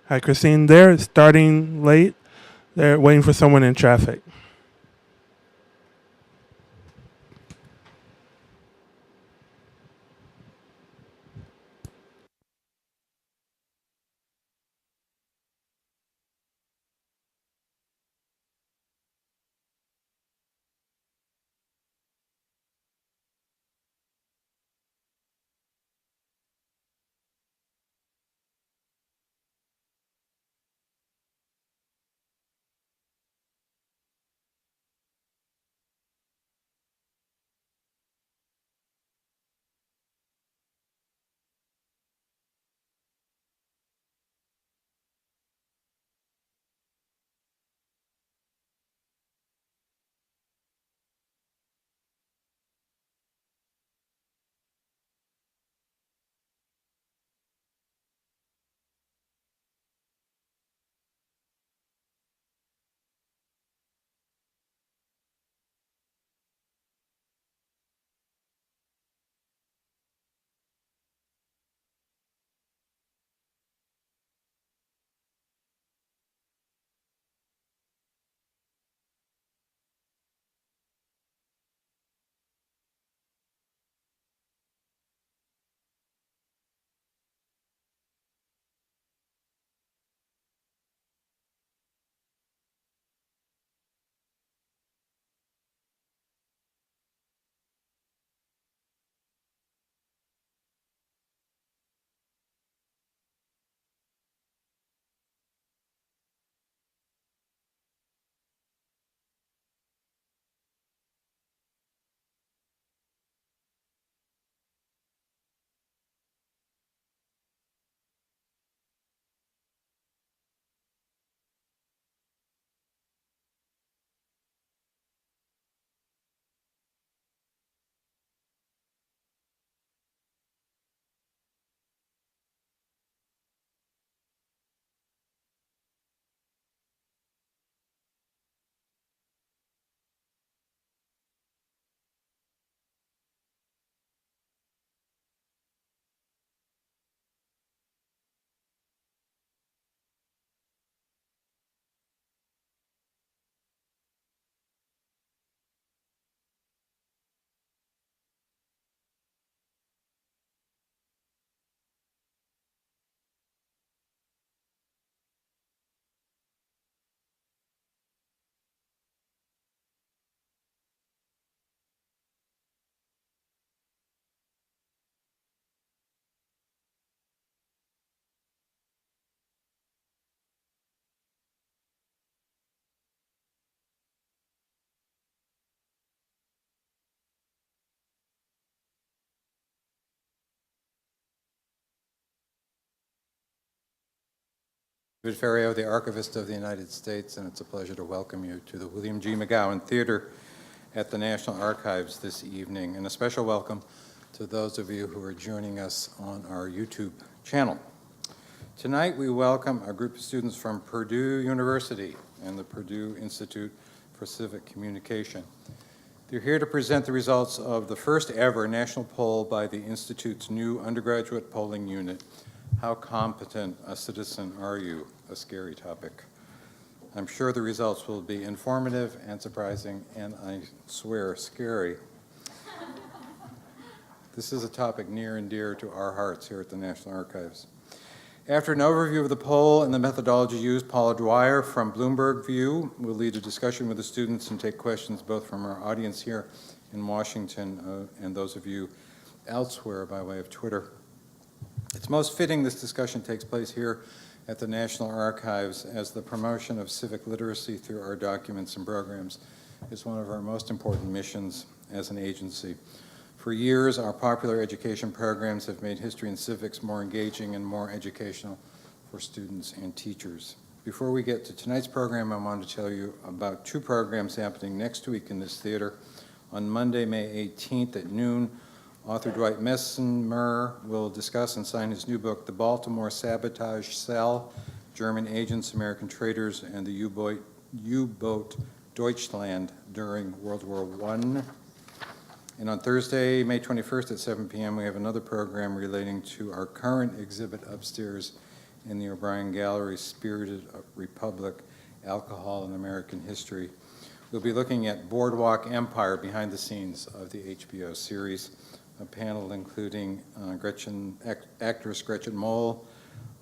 Hi, Christine. They're starting late. They're waiting for someone in traffic. David Ferriero, the Archivist of the United States, and it's a pleasure to welcome you to the William G. McGowan Theater at the National Archives this evening, and a special welcome to those of you who are joining us on our YouTube channel. Tonight we welcome a group of students from Purdue University and the Purdue Institute for Civic Communication. They're here to present the results of the first ever national poll by the Institute's new undergraduate polling unit. How competent a citizen are you? A scary topic. I'm sure the results will be informative and surprising, and I swear scary. This is a topic near and dear to our hearts here at the National Archives. After an overview of the poll and the methodology used, Paula Dwyer from Bloomberg View will lead a discussion with the students and take questions both from our audience here in Washington and those of you elsewhere by way of Twitter. It's most fitting this discussion takes place here at the National Archives, as the promotion of civic literacy through our documents and programs is one of our most important missions as an agency. For years, our popular education programs have made history and civics more engaging and more educational for students and teachers. Before we get to tonight's program, I want to tell you about two programs happening next week in this theater. On Monday, May 18th at noon, author Dwight Messemer will discuss and sign his new book, The Baltimore Sabotage Cell, German Agents, American Traitors, and the U-Boat Deutschland during World War I. And on Thursday, May 21st at 7 p.m., we have another program relating to our current exhibit upstairs in the O'Brien Gallery's Spirited Republic, Alcohol in American History. We'll be looking at Boardwalk Empire behind the scenes of the HBO series, a panel including actress Gretchen Mol,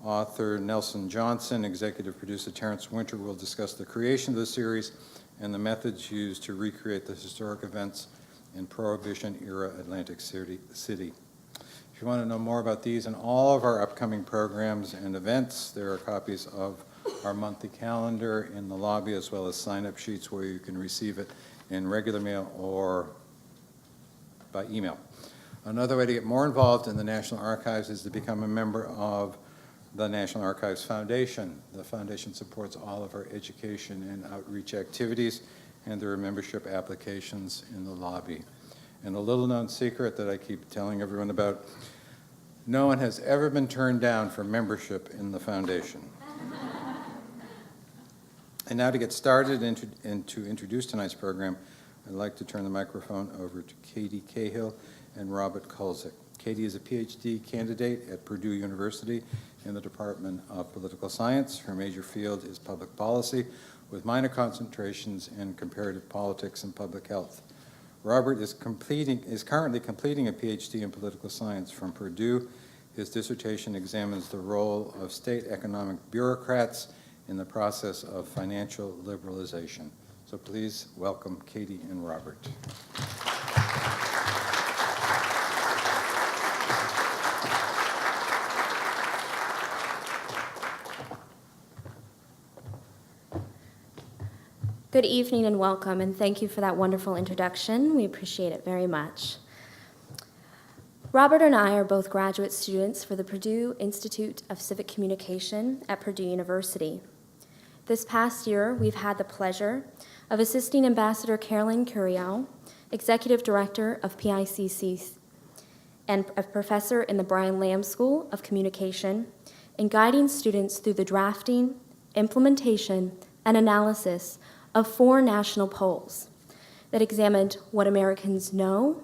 author Nelson Johnson, executive producer Terrence Winter will discuss the creation of the series and the methods used to recreate the historic events in Prohibition-era Atlantic City. If you want to know more about these and all of our upcoming programs and events, there are copies of our monthly calendar in the lobby, as well as sign-up sheets where you can receive it in regular mail or by email. Another way to get more involved in the National Archives is to become a member of the National Archives Foundation. The foundation supports all of our education and outreach activities, and there are membership applications in the lobby. And a little-known secret that I keep telling everyone about, no one has ever been turned down for membership in the foundation. And now to get started and to introduce tonight's program, I'd like to turn the microphone over to Katie Cahill and Robert Kulzik. Katie is a PhD candidate at Purdue University in the Department of Political Science. Her major field is public policy, with minor concentrations in comparative politics and public health. Robert is currently completing a PhD in political science from Purdue. His dissertation examines the role of state economic bureaucrats in the process of financial liberalization. So please welcome Katie and Robert. Good evening and welcome, and thank you for that wonderful introduction. We appreciate it very much. Robert and I are both graduate students for the Purdue Institute of Civic Communication at Purdue University. This past year, we've had the pleasure of assisting Ambassador Carolyn Curiel, Executive Director of PICC and a professor in the Brian Lamb School of Communication, in guiding students through the drafting, implementation, and analysis of 4 national polls that examined what Americans know,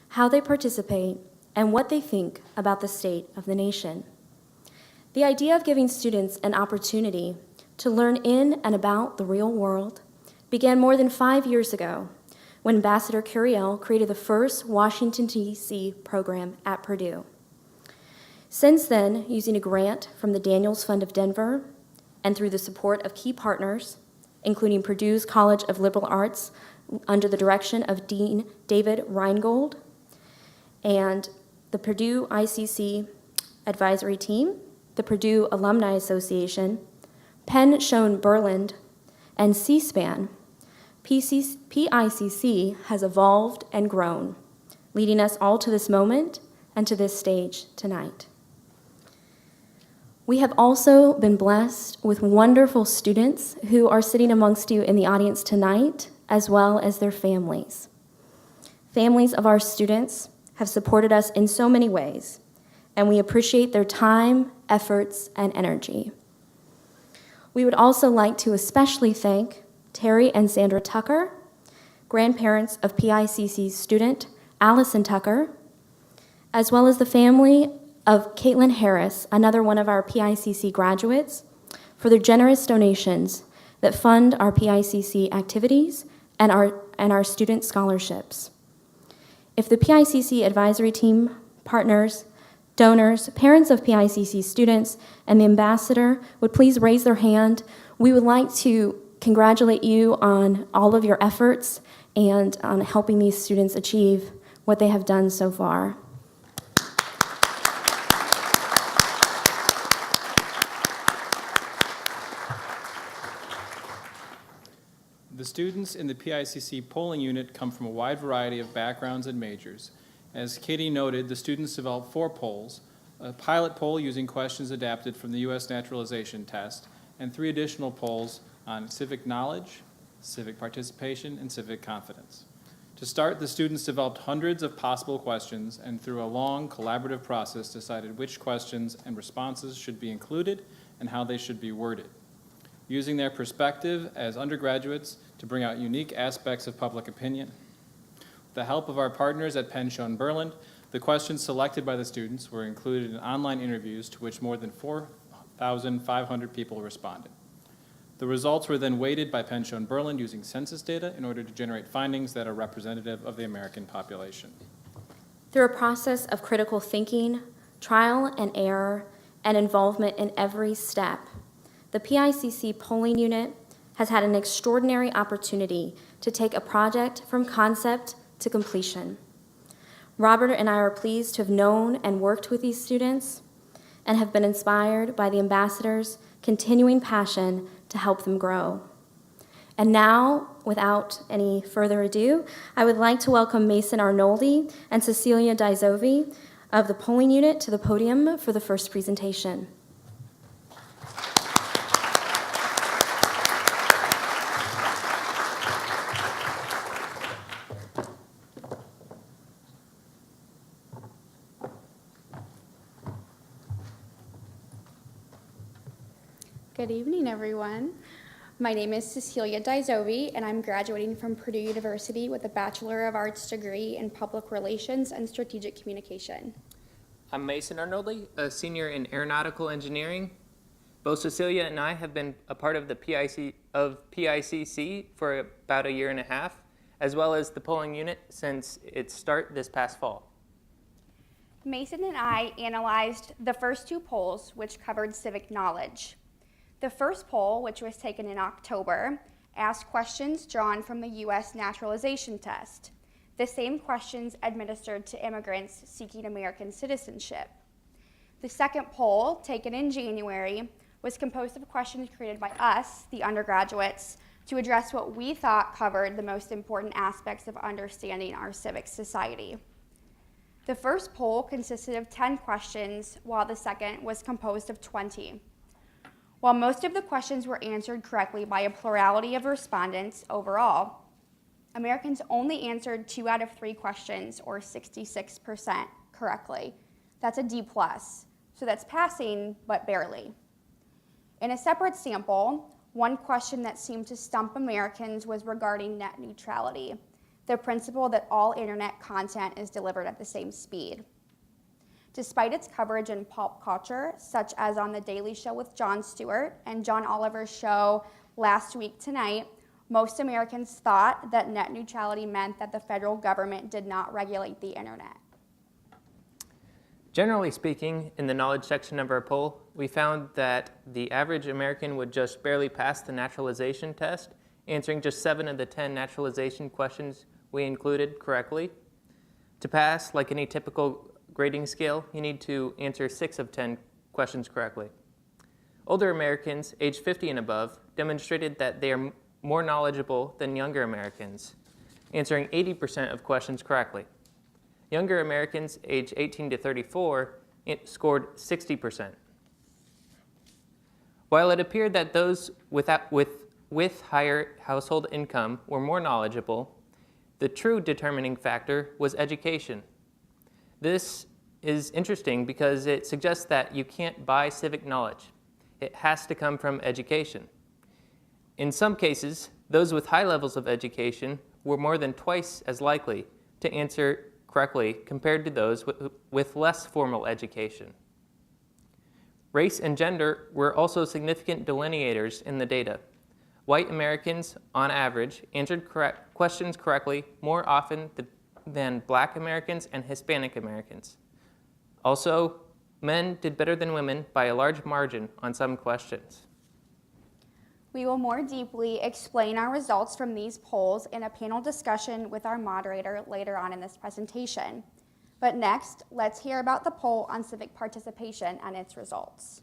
how they participate, and what they think about the state of the nation. The idea of giving students an opportunity to learn in and about the real world began more than 5 years ago when Ambassador Curiel created the first Washington, D.C. program at Purdue. Since then, using a grant from the Daniels Fund of Denver and through the support of key partners, including Purdue's College of Liberal Arts under the direction of Dean David Reingold, and the Purdue ICC Advisory Team, the Purdue Alumni Association, Penn Schoen-Berland, and C-SPAN, PICC has evolved and grown, leading us all to this moment and to this stage tonight. We have also been blessed with wonderful students who are sitting amongst you in the audience tonight, as well as their families. Families of our students have supported us in so many ways, and we appreciate their time, efforts, and energy. We would also like to especially thank Terry and Sandra Tucker, grandparents of PICC's student Allison Tucker, as well as the family of Caitlin Harris, another one of our PICC graduates, for their generous donations that fund our PICC activities and our student scholarships. If the PICC advisory team, partners, donors, parents of PICC students, and the ambassador would please raise their hand, we would like to congratulate you on all of your efforts and on helping these students achieve what they have done so far. The students in the PICC polling unit come from a wide variety of backgrounds and majors. As Katie noted, the students developed 4 polls, a pilot poll using questions adapted from the U.S. naturalization test, and 3 additional polls on civic knowledge, civic participation, and civic confidence. To start, the students developed hundreds of possible questions and through a long collaborative process decided which questions and responses should be included and how they should be worded. Using their perspective as undergraduates to bring out unique aspects of public opinion. With the help of our partners at Penn Schoen-Berland, the questions selected by the students were included in online interviews to which more than 4,000 1,500 people responded. The results were then weighted by Penshaw and Berland using census data in order to generate findings that are representative of the American population. Through a process of critical thinking, trial and error, and involvement in every step, the PICC polling unit has had an extraordinary opportunity to take a project from concept to completion. Robert and I are pleased to have known and worked with these students and have been inspired by the ambassadors' continuing passion to help them grow. And now, without any further ado, I would like to welcome Mason Arnoldi and Cecilia Dizovi of the polling unit to the podium for the first presentation. Good evening, everyone. My name is Cecilia Dizovi, and I'm graduating from Purdue University with a Bachelor of Arts degree in Public Relations and Strategic Communication. I'm Mason Arnoldi, a senior in aeronautical engineering. Both Cecilia and I have been a part of the PICC for about a year and a half, as well as the polling unit since its start this past fall. Mason and I analyzed the first two polls, which covered civic knowledge. The first poll, which was taken in October, asked questions drawn from the U.S. naturalization test, the same questions administered to immigrants seeking American citizenship. The second poll, taken in January, was composed of questions created by us, the undergraduates, to address what we thought covered the most important aspects of understanding our civic society. The first poll consisted of 10 questions, while the second was composed of 20. While most of the questions were answered correctly by a plurality of respondents overall, Americans only answered 2 out of 3 questions, or 66%, correctly. That's a D+, so that's passing, but barely. In a separate sample, one question that seemed to stump Americans was regarding net neutrality, the principle that all internet content is delivered at the same speed. Despite its coverage in pop culture, such as on The Daily Show with Jon Stewart and John Oliver's show Last Week Tonight, most Americans thought that net neutrality meant that the federal government did not regulate the internet. Generally speaking, in the knowledge section of our poll, we found that the average American would just barely pass the naturalization test, answering just 7 of the 10 naturalization questions we included correctly. To pass, like any typical grading scale, you need to answer 6 of 10 questions correctly. Older Americans, age 50 and above, demonstrated that they are more knowledgeable than younger Americans, answering 80% of questions correctly. Younger Americans, age 18 to 34, scored 60%. While it appeared that those with higher household income were more knowledgeable, the true determining factor was education. This is interesting because it suggests that you can't buy civic knowledge. It has to come from education. In some cases, those with high levels of education were more than twice as likely to answer correctly compared to those with less formal education. Race and gender were also significant delineators in the data. White Americans, on average, answered questions correctly more often than Black Americans and Hispanic Americans. Also, men did better than women by a large margin on some questions. We will more deeply explain our results from these polls in a panel discussion with our moderator later on in this presentation. But next, let's hear about the poll on civic participation and its results.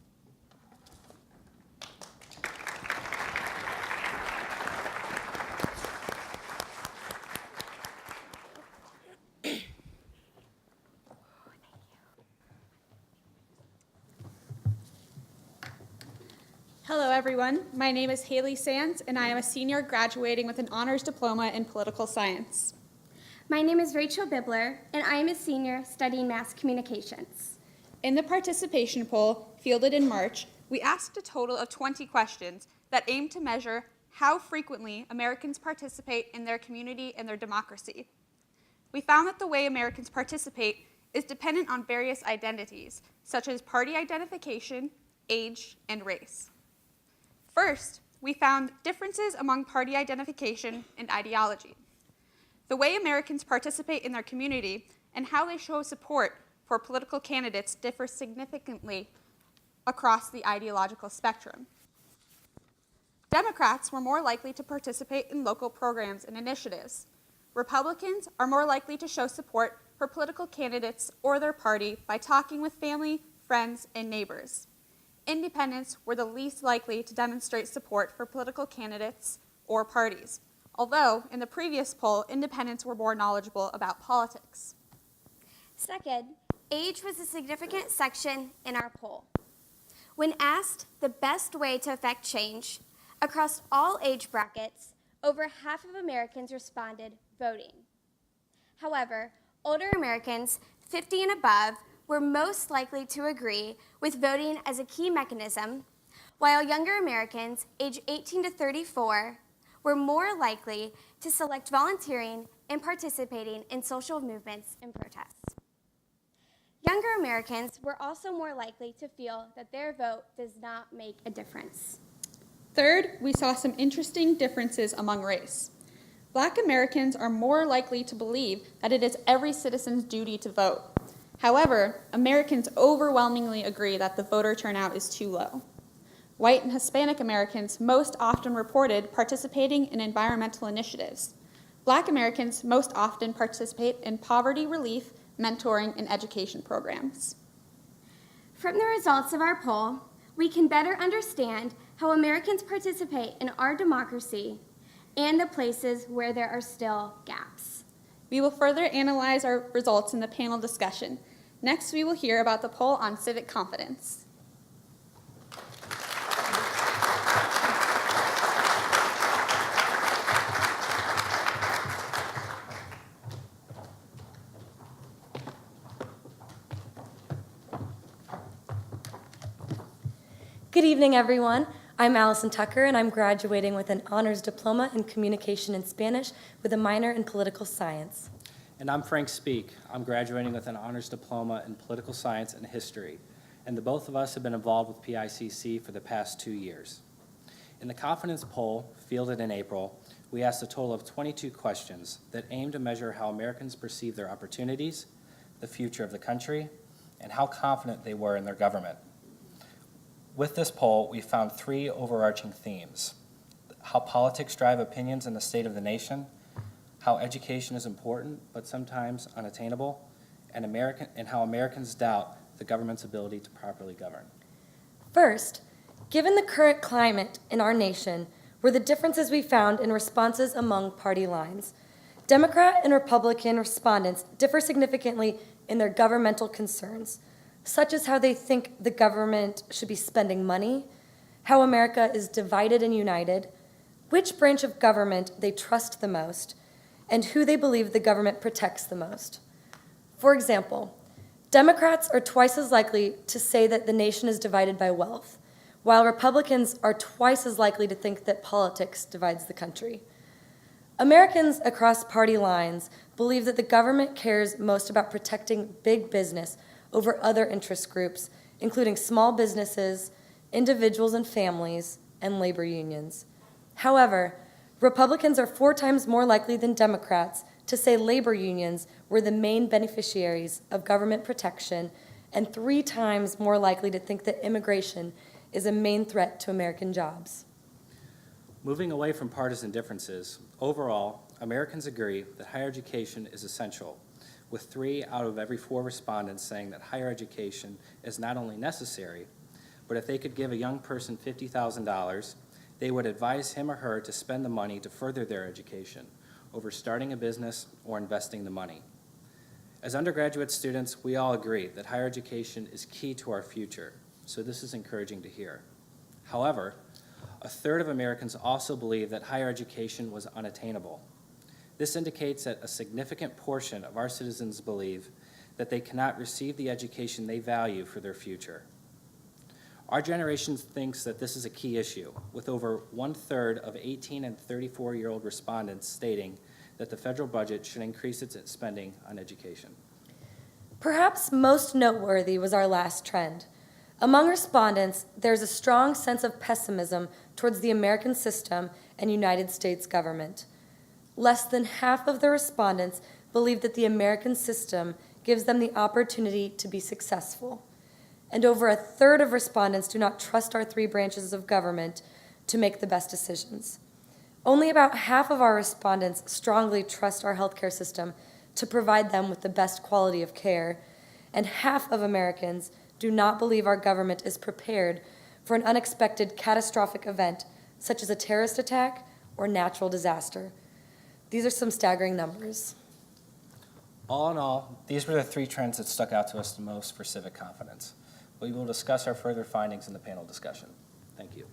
Hello, everyone. My name is Haley Sands, and I am a senior graduating with an honors diploma in political science. My name is Rachel Bibler, and I am a senior studying mass communications. In the participation poll, fielded in March, we asked a total of 20 questions that aim to measure how frequently Americans participate in their community and their democracy. We found that the way Americans participate is dependent on various identities, such as party identification, age, and race. First, we found differences among party identification and ideology. The way Americans participate in their community and how they show support for political candidates differ significantly across the ideological spectrum. Democrats were more likely to participate in local programs and initiatives. Republicans are more likely to show support for political candidates or their party by talking with family, friends, and neighbors. Independents were the least likely to demonstrate support for political candidates or parties, although in the previous poll, independents were more knowledgeable about politics. Second, age was a significant section in our poll. When asked the best way to affect change across all age brackets, over half of Americans responded voting. However, older Americans 50 and above were most likely to agree with voting as a key mechanism, while younger Americans aged 18 to 34 were more likely to select volunteering and participating in social movements and protests. Younger Americans were also more likely to feel that their vote does not make a difference. Third, we saw some interesting differences among race. Black Americans are more likely to believe that it is every citizen's duty to vote. However, Americans overwhelmingly agree that the voter turnout is too low. White and Hispanic Americans most often reported participating in environmental initiatives. Black Americans most often participate in poverty relief, mentoring, and education programs. From the results of our poll, we can better understand how Americans participate in our democracy and the places where there are still gaps. We will further analyze our results in the panel discussion. Next, we will hear about the poll on civic confidence. Good evening, everyone. I'm Allison Tucker, and I'm graduating with an honors diploma in communication and Spanish with a minor in political science. And I'm Frank Speak. I'm graduating with an honors diploma in political science and history, and the both of us have been involved with PICC for the past 2 years. In the confidence poll, fielded in April, we asked a total of 22 questions that aim to measure how Americans perceive their opportunities, the future of the country, and how confident they were in their government. With this poll, we found 3 overarching themes: how politics drive opinions in the state of the nation, how education is important but sometimes unattainable, and how Americans doubt the government's ability to properly govern. First, given the current climate in our nation, were the differences we found in responses among party lines. Democrat and Republican respondents differ significantly in their governmental concerns, such as how they think the government should be spending money, how America is divided and united, which branch of government they trust the most, and who they believe the government protects the most. For example, Democrats are twice as likely to say that the nation is divided by wealth, while Republicans are twice as likely to think that politics divides the country. Americans across party lines believe that the government cares most about protecting big business over other interest groups, including small businesses, individuals and families, and labor unions. However, Republicans are 4 times more likely than Democrats to say labor unions were the main beneficiaries of government protection, and 3 times more likely to think that immigration is a main threat to American jobs. Moving away from partisan differences, overall, Americans agree that higher education is essential, with 3 out of every 4 respondents saying that higher education is not only necessary, but if they could give a young person $50,000, they would advise him or her to spend the money to further their education over starting a business or investing the money. As undergraduate students, we all agree that higher education is key to our future, so this is encouraging to hear. However, a third of Americans also believe that higher education was unattainable. This indicates that a significant portion of our citizens believe that they cannot receive the education they value for their future. Our generation thinks that this is a key issue, with over 1/3 of 18 and 34-year-old respondents stating that the federal budget should increase its spending on education. Perhaps most noteworthy was our last trend. Among respondents, there's a strong sense of pessimism towards the American system and United States government. Less than half of the respondents believe that the American system gives them the opportunity to be successful. And over a third of respondents do not trust our three branches of government to make the best decisions. Only about half of our respondents strongly trust our healthcare system to provide them with the best quality of care, and half of Americans do not believe our government is prepared for an unexpected catastrophic event such as a terrorist attack or natural disaster. These are some staggering numbers. All in all, these were the three trends that stuck out to us the most for civic confidence. We will discuss our further findings in the panel discussion. Thank you.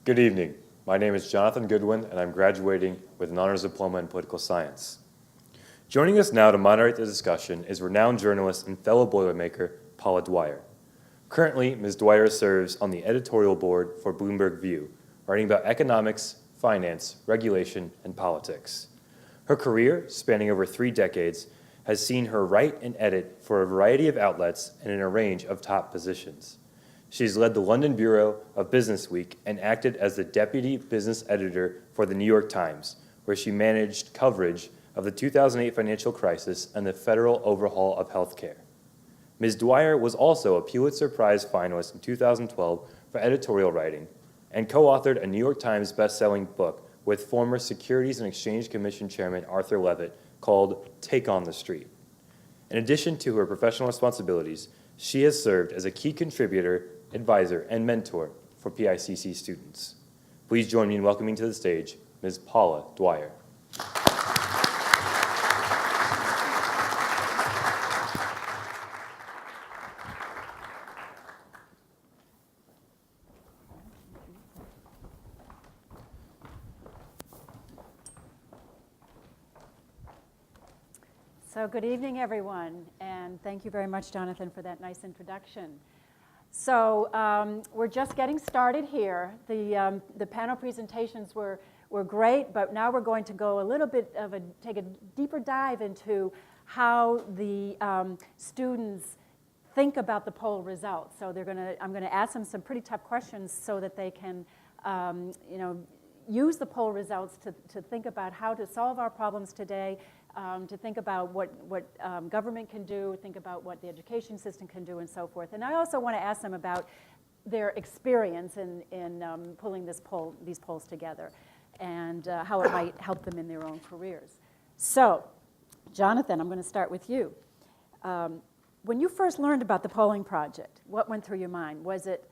Good evening. My name is Jonathan Goodwin, and I'm graduating with an honors diploma in political science. Joining us now to moderate the discussion is renowned journalist and fellow Boilermaker, Paula Dwyer. Currently, Ms. Dwyer serves on the editorial board for Bloomberg View, writing about economics, finance, regulation, and politics. Her career, spanning over 3 decades, has seen her write and edit for a variety of outlets and in a range of top positions. She's led the London Bureau of Business Week and acted as the deputy business editor for the New York Times, where she managed coverage of the 2008 financial crisis and the federal overhaul of healthcare. Ms. Dwyer was also a Pulitzer Prize finalist in 2012 for editorial writing and co-authored a New York Times best-selling book with former Securities and Exchange Commission Chairman Arthur Levitt called Take on the Street. In addition to her professional responsibilities, she has served as a key contributor, advisor, and mentor for PICC students. Please join me in welcoming to the stage Ms. Paula Dwyer. So good evening, everyone, and thank you very much, Jonathan, for that nice introduction. So we're just getting started here. The panel presentations were great, but now we're going to go a little bit of take a deeper dive into how the students think about the poll results. So I'm going to ask them some pretty tough questions so that they can, use the poll results to think about how to solve our problems today. To think about what government can do, think about what the education system can do, and so forth. And I also want to ask them about their experience in pulling these polls together and how it might help them in their own careers. So, Jonathan, I'm going to start with you. When you first learned about the polling project, what went through your mind? Was it,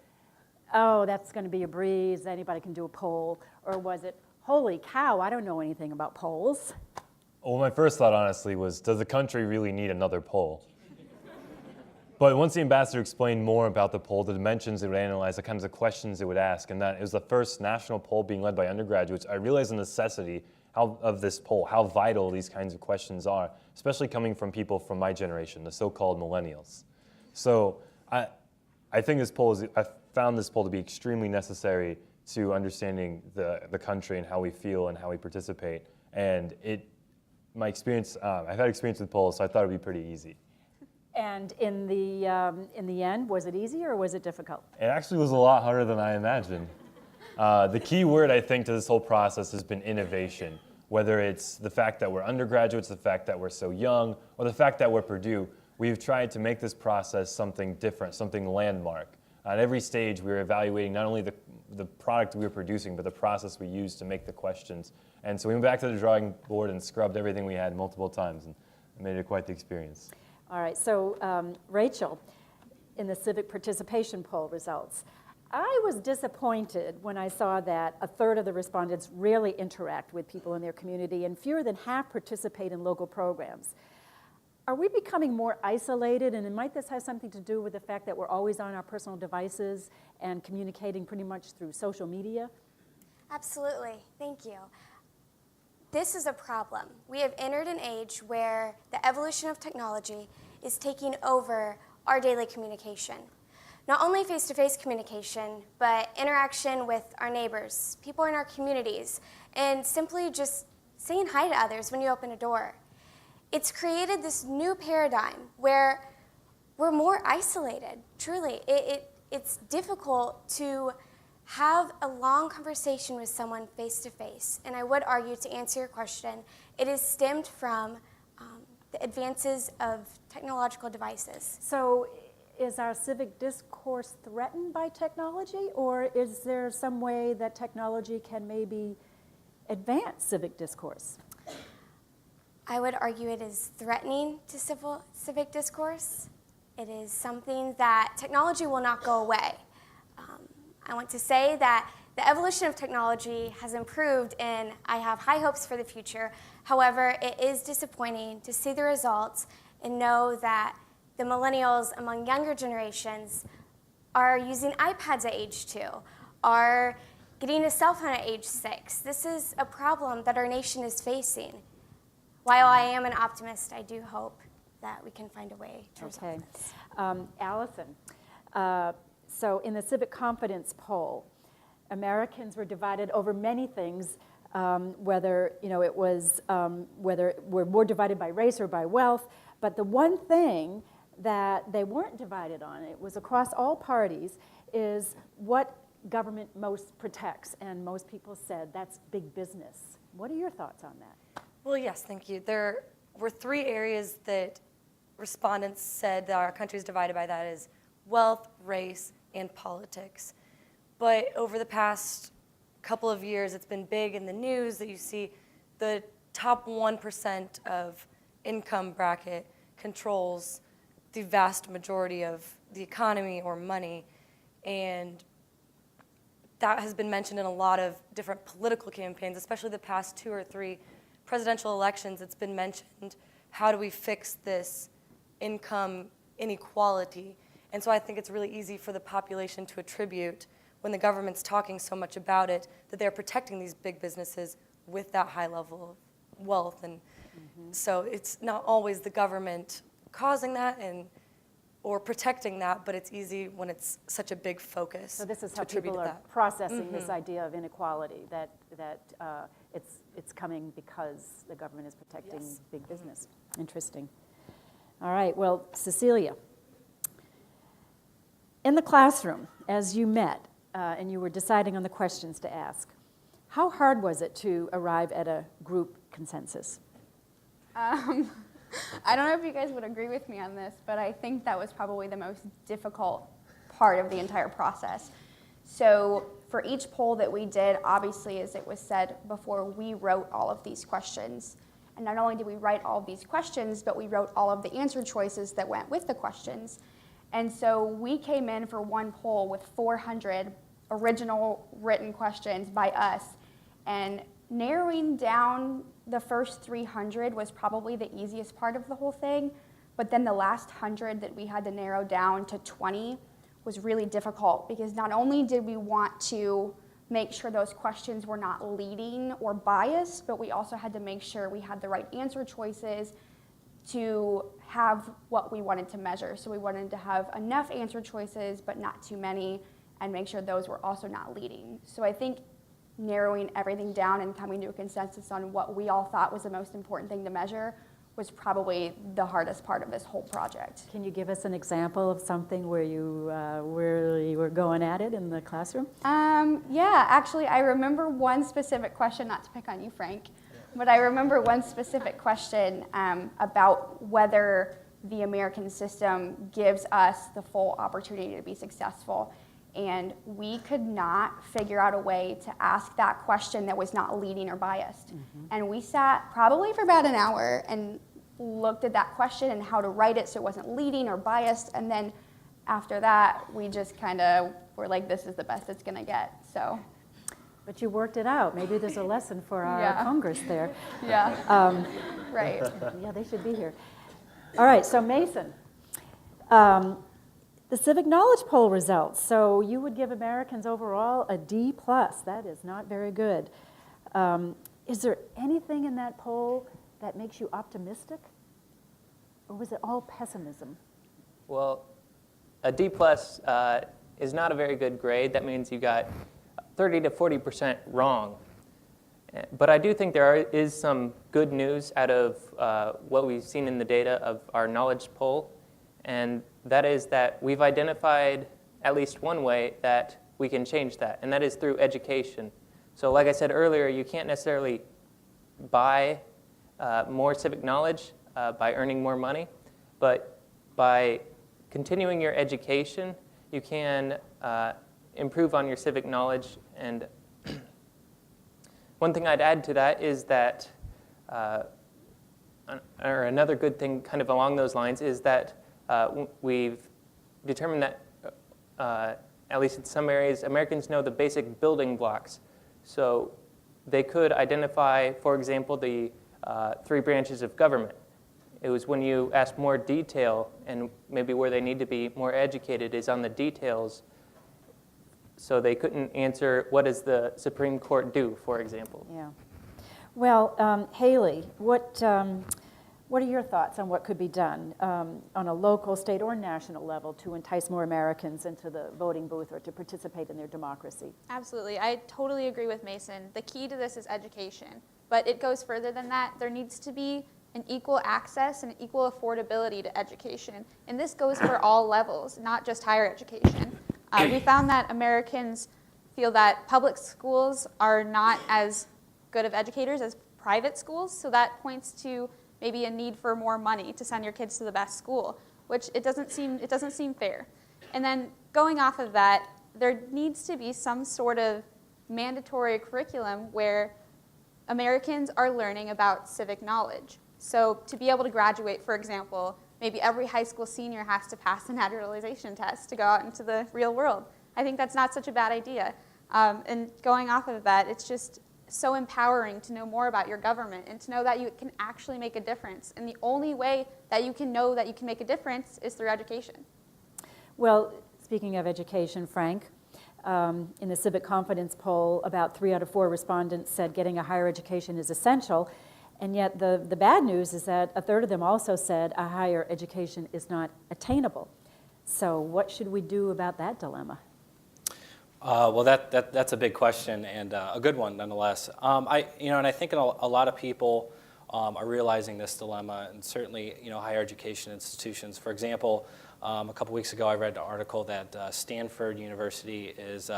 oh, that's going to be a breeze, anybody can do a poll? Or was it, holy cow, I don't know anything about polls? Well, my first thought, honestly, was, does the country really need another poll? But once the ambassador explained more about the poll, the dimensions it would analyze, the kinds of questions it would ask, and that it was the first national poll being led by undergraduates, I realized the necessity of this poll, how vital these kinds of questions are, especially coming from people from my generation, the so-called millennials. So I think I found this poll to be extremely necessary to understanding the country and how we feel and how we participate. And my experience, I've had experience with polls, so I thought it would be pretty easy. And in the end, was it easy or was it difficult? It actually was a lot harder than I imagined. The key word, I think, to this whole process has been innovation. Whether it's the fact that we're undergraduates, the fact that we're so young, or the fact that we're Purdue, we've tried to make this process something different, something landmark. At every stage, we were evaluating not only the product we were producing, but the process we used to make the questions. And so we went back to the drawing board and scrubbed everything we had multiple times, and it made it quite the experience. All right, so Rachel, in the civic participation poll results, I was disappointed when I saw that a third of the respondents really interact with people in their community and fewer than half participate in local programs. Are we becoming more isolated, and might this have something to do with the fact that we're always on our personal devices and communicating pretty much through social media? Absolutely, thank you. This is a problem. We have entered an age where the evolution of technology is taking over our daily communication. not only face-to-face communication, but interaction with our neighbors, people in our communities, and simply just saying hi to others when you open a door. It's created this new paradigm where we're more isolated, truly. It's difficult to have a long conversation with someone face-to-face. And I would argue, to answer your question, it is stemmed from the advances of technological devices. So is our civic discourse threatened by technology, or is there some way that technology can maybe advance civic discourse? I would argue it is threatening to civic discourse. It is something that technology will not go away. I want to say that the evolution of technology has improved, and I have high hopes for the future. However, it is disappointing to see the results and know that the millennials among younger generations are using iPads at age 2, are getting a cell phone at age 6. This is a problem that our nation is facing. While I am an optimist, I do hope that we can find a way to resolve this. Allison, so in the civic confidence poll, Americans were divided over many things, whether we're more divided by race or by wealth. But the one thing that they weren't divided on, it was across all parties, is what government most protects. And most people said that's big business. What are your thoughts on that? Well, yes, thank you. There were 3 areas that respondents said that our country is divided by. That is wealth, race, and politics. But over the past couple of years, it's been big in the news that you see the top 1% of income bracket controls the vast majority of the economy or money. And that has been mentioned in a lot of different political campaigns, especially the past 2 or 3 presidential elections. It's been mentioned, how do we fix this income inequality? And so I think it's really easy for the population to attribute, when the government's talking so much about it, that they're protecting these big businesses with that high level of wealth. And so it's not always the government causing that or protecting that, but it's easy when it's such a big focus. So this is to how attribute people are that. processing this idea of inequality, that it's coming because the government is protecting big business. Interesting. All right, well, Cecilia, in the classroom, as you met and you were deciding on the questions to ask, how hard was it to arrive at a group consensus? I don't know if you guys would agree with me on this, but I think that was probably the most difficult part of the entire process. So for each poll that we did, obviously, as it was said before, we wrote all of these questions. And not only did we write all of these questions, but we wrote all of the answer choices that went with the questions. And so we came in for one poll with 400 original written questions by us. And narrowing down the first 300 was probably the easiest part of the whole thing. But then the last 100 that we had to narrow down to 20 was really difficult, because not only did we want to make sure those questions were not leading or biased, but we also had to make sure we had the right answer choices to have what we wanted to measure. So we wanted to have enough answer choices, but not too many, and make sure those were also not leading. So I think narrowing everything down and coming to a consensus on what we all thought was the most important thing to measure was probably the hardest part of this whole project. Can you give us an example of something where you were going at it in the classroom? Yeah, actually, I remember one specific question, not to pick on you, Frank, but I remember one specific question about whether the American system gives us the full opportunity to be successful. And we could not figure out a way to ask that question that was not leading or biased. And we sat probably for about an hour and looked at that question and how to write it so it wasn't leading or biased. And then after that, we just kind of were like, this is the best it's going to get. So. But you worked it out. Maybe there's a lesson for our Congress there. Yeah. Right. Yeah, they should be here. All right, so Mason. The civic knowledge poll results. So you would give Americans overall a D+. That is not very good. Is there anything in that poll that makes you optimistic? Or was it all pessimism? Well, a D plus is not a very good grade. That means you got 30 to 40% wrong. But I do think there is some good news out of what we've seen in the data of our knowledge poll, and that is that we've identified at least one way that we can change that, and that is through education. So like I said earlier, you can't necessarily buy more civic knowledge by earning more money, but by continuing your education, you can improve on your civic knowledge. And one thing I'd add to that is that, or another good thing kind of along those lines, is that we've determined that, at least in some areas, Americans know the basic building blocks. So they could identify, for example, the 3 branches of government. It was when you ask more detail, and maybe where they need to be more educated is on the details. So they couldn't answer, what does the Supreme Court do, for example? Yeah. Well, Haley, what are your thoughts on what could be done on a local, state, or national level to entice more Americans into the voting booth or to participate in their democracy? Absolutely. I totally agree with Mason. The key to this is education, but it goes further than that. There needs to be an equal access and equal affordability to education, and this goes for all levels, not just higher education. We found that Americans feel that public schools are not as good of educators as private schools, so that points to maybe a need for more money to send your kids to the best school, which it doesn't seem fair. And then going off of that, there needs to be some sort of mandatory curriculum where Americans are learning about civic knowledge. So to be able to graduate, for example, maybe every high school senior has to pass a naturalization test to go out into the real world. I think that's not such a bad idea. And going off of that, it's just so empowering to know more about your government and to know that you can actually make a difference. And the only way that you can know that you can make a difference is through education. Well, speaking of education, Frank, in the Civic Confidence poll, about 3 out of 4 respondents said getting a higher education is essential. And yet the bad news is that a third of them also said a higher education is not attainable. So what should we do about that dilemma? Well, that's a big question and a good one nonetheless. And I think a lot of people are realizing this dilemma, and certainly higher education institutions. For example, a couple weeks ago I read an article that Stanford University is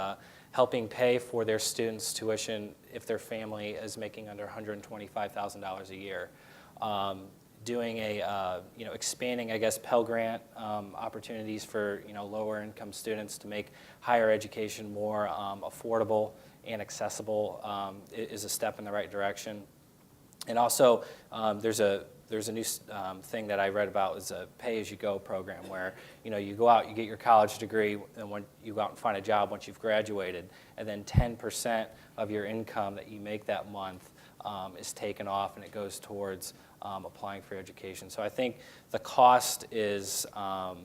helping pay for their students' tuition if their family is making under $125,000 a year. Doing expanding, I guess, Pell Grant opportunities for lower income students to make higher education more affordable and accessible is a step in the right direction. And also, there's a new thing that I read about is a pay-as-you-go program where you go out, you get your college degree, and when you go out and find a job once you've graduated, and then 10% of your income that you make that month is taken off, and it goes towards applying for education. So I think the cost is a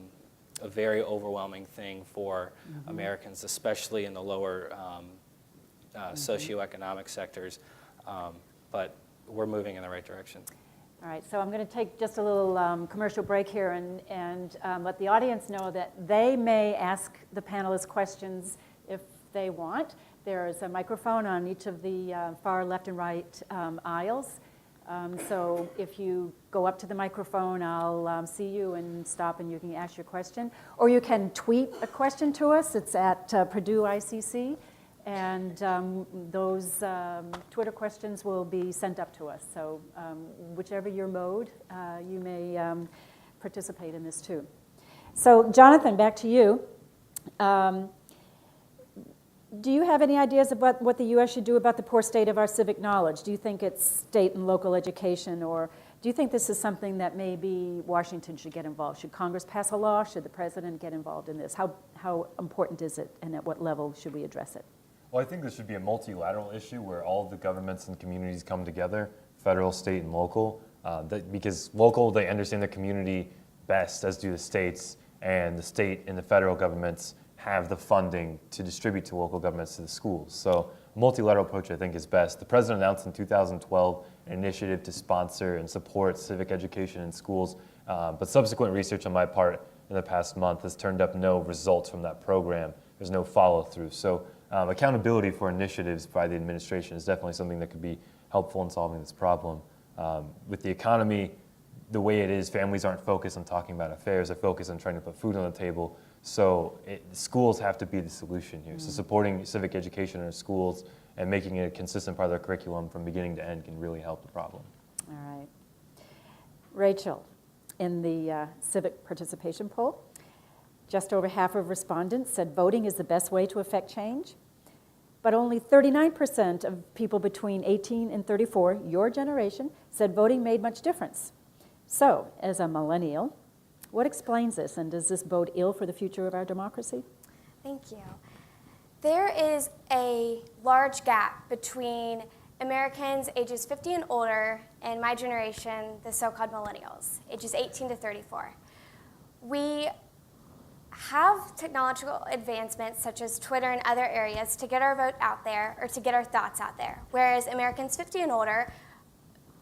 very overwhelming thing for Americans, especially in the lower socioeconomic sectors. But we're moving in the right direction. All right, so I'm going to take just a little commercial break here and let the audience know that they may ask the panelists questions if they want. There is a microphone on each of the far left and right aisles. So if you go up to the microphone, I'll see you and stop and you can ask your question. Or you can tweet a question to us. It's at Purdue ICC. And those Twitter questions will be sent up to us. So whichever your mode, you may participate in this too. So Jonathan, back to you. Do you have any ideas about what the U.S. should do about the poor state of our civic knowledge? Do you think it's state and local education, or do you think this is something that maybe Washington should get involved? Should Congress pass a law? Should the president get involved in this? How important is it, and at what level should we address it? Well, I think this should be a multilateral issue where all of the governments and communities come together, federal, state, and local, because local, they understand the community best, as do the states, and the state and the federal governments have the funding to distribute to local governments to the schools. So a multilateral approach, I think, is best. The president announced in 2012 an initiative to sponsor and support civic education in schools But subsequent research on my part in the past month has turned up no results from that program. There's no follow-through. So accountability for initiatives by the administration is definitely something that could be helpful in solving this problem. With the economy the way it is, families aren't focused on talking about affairs, they're focused on trying to put food on the table. So schools have to be the solution here. So supporting civic education in our schools and making it a consistent part of their curriculum from beginning to end can really help the problem. All right. Rachel, in the civic participation poll, just over half of respondents said voting is the best way to affect change, but only 39% of people between 18 and 34, your generation, said voting made much difference. So, as a millennial, what explains this, and does this bode ill for the future of our democracy? Thank you. There is a large gap between Americans ages 50 and older and my generation, the so-called millennials, ages 18 to 34. We have technological advancements such as Twitter and other areas to get our vote out there or to get our thoughts out there, whereas Americans 50 and older,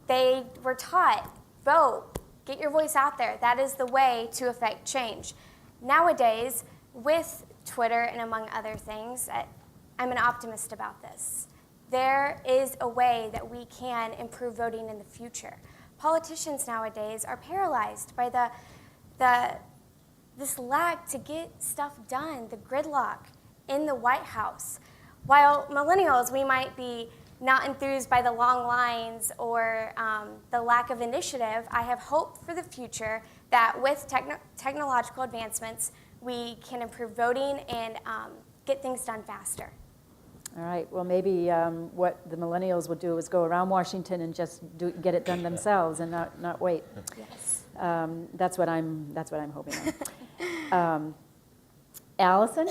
they were taught, vote, get your voice out there. That is the way to affect change. Nowadays, with Twitter and among other things, I'm an optimist about this. There is a way that we can improve voting in the future. Politicians nowadays are paralyzed by this lack to get stuff done, the gridlock in the White House. While millennials, we might be not enthused by the long lines or the lack of initiative, I have hope for the future that with technological advancements, we can improve voting and get things done faster. All right. Well, maybe what the millennials would do is go around Washington and just get it done themselves and not wait. Yes. That's what I'm hoping on. Allison,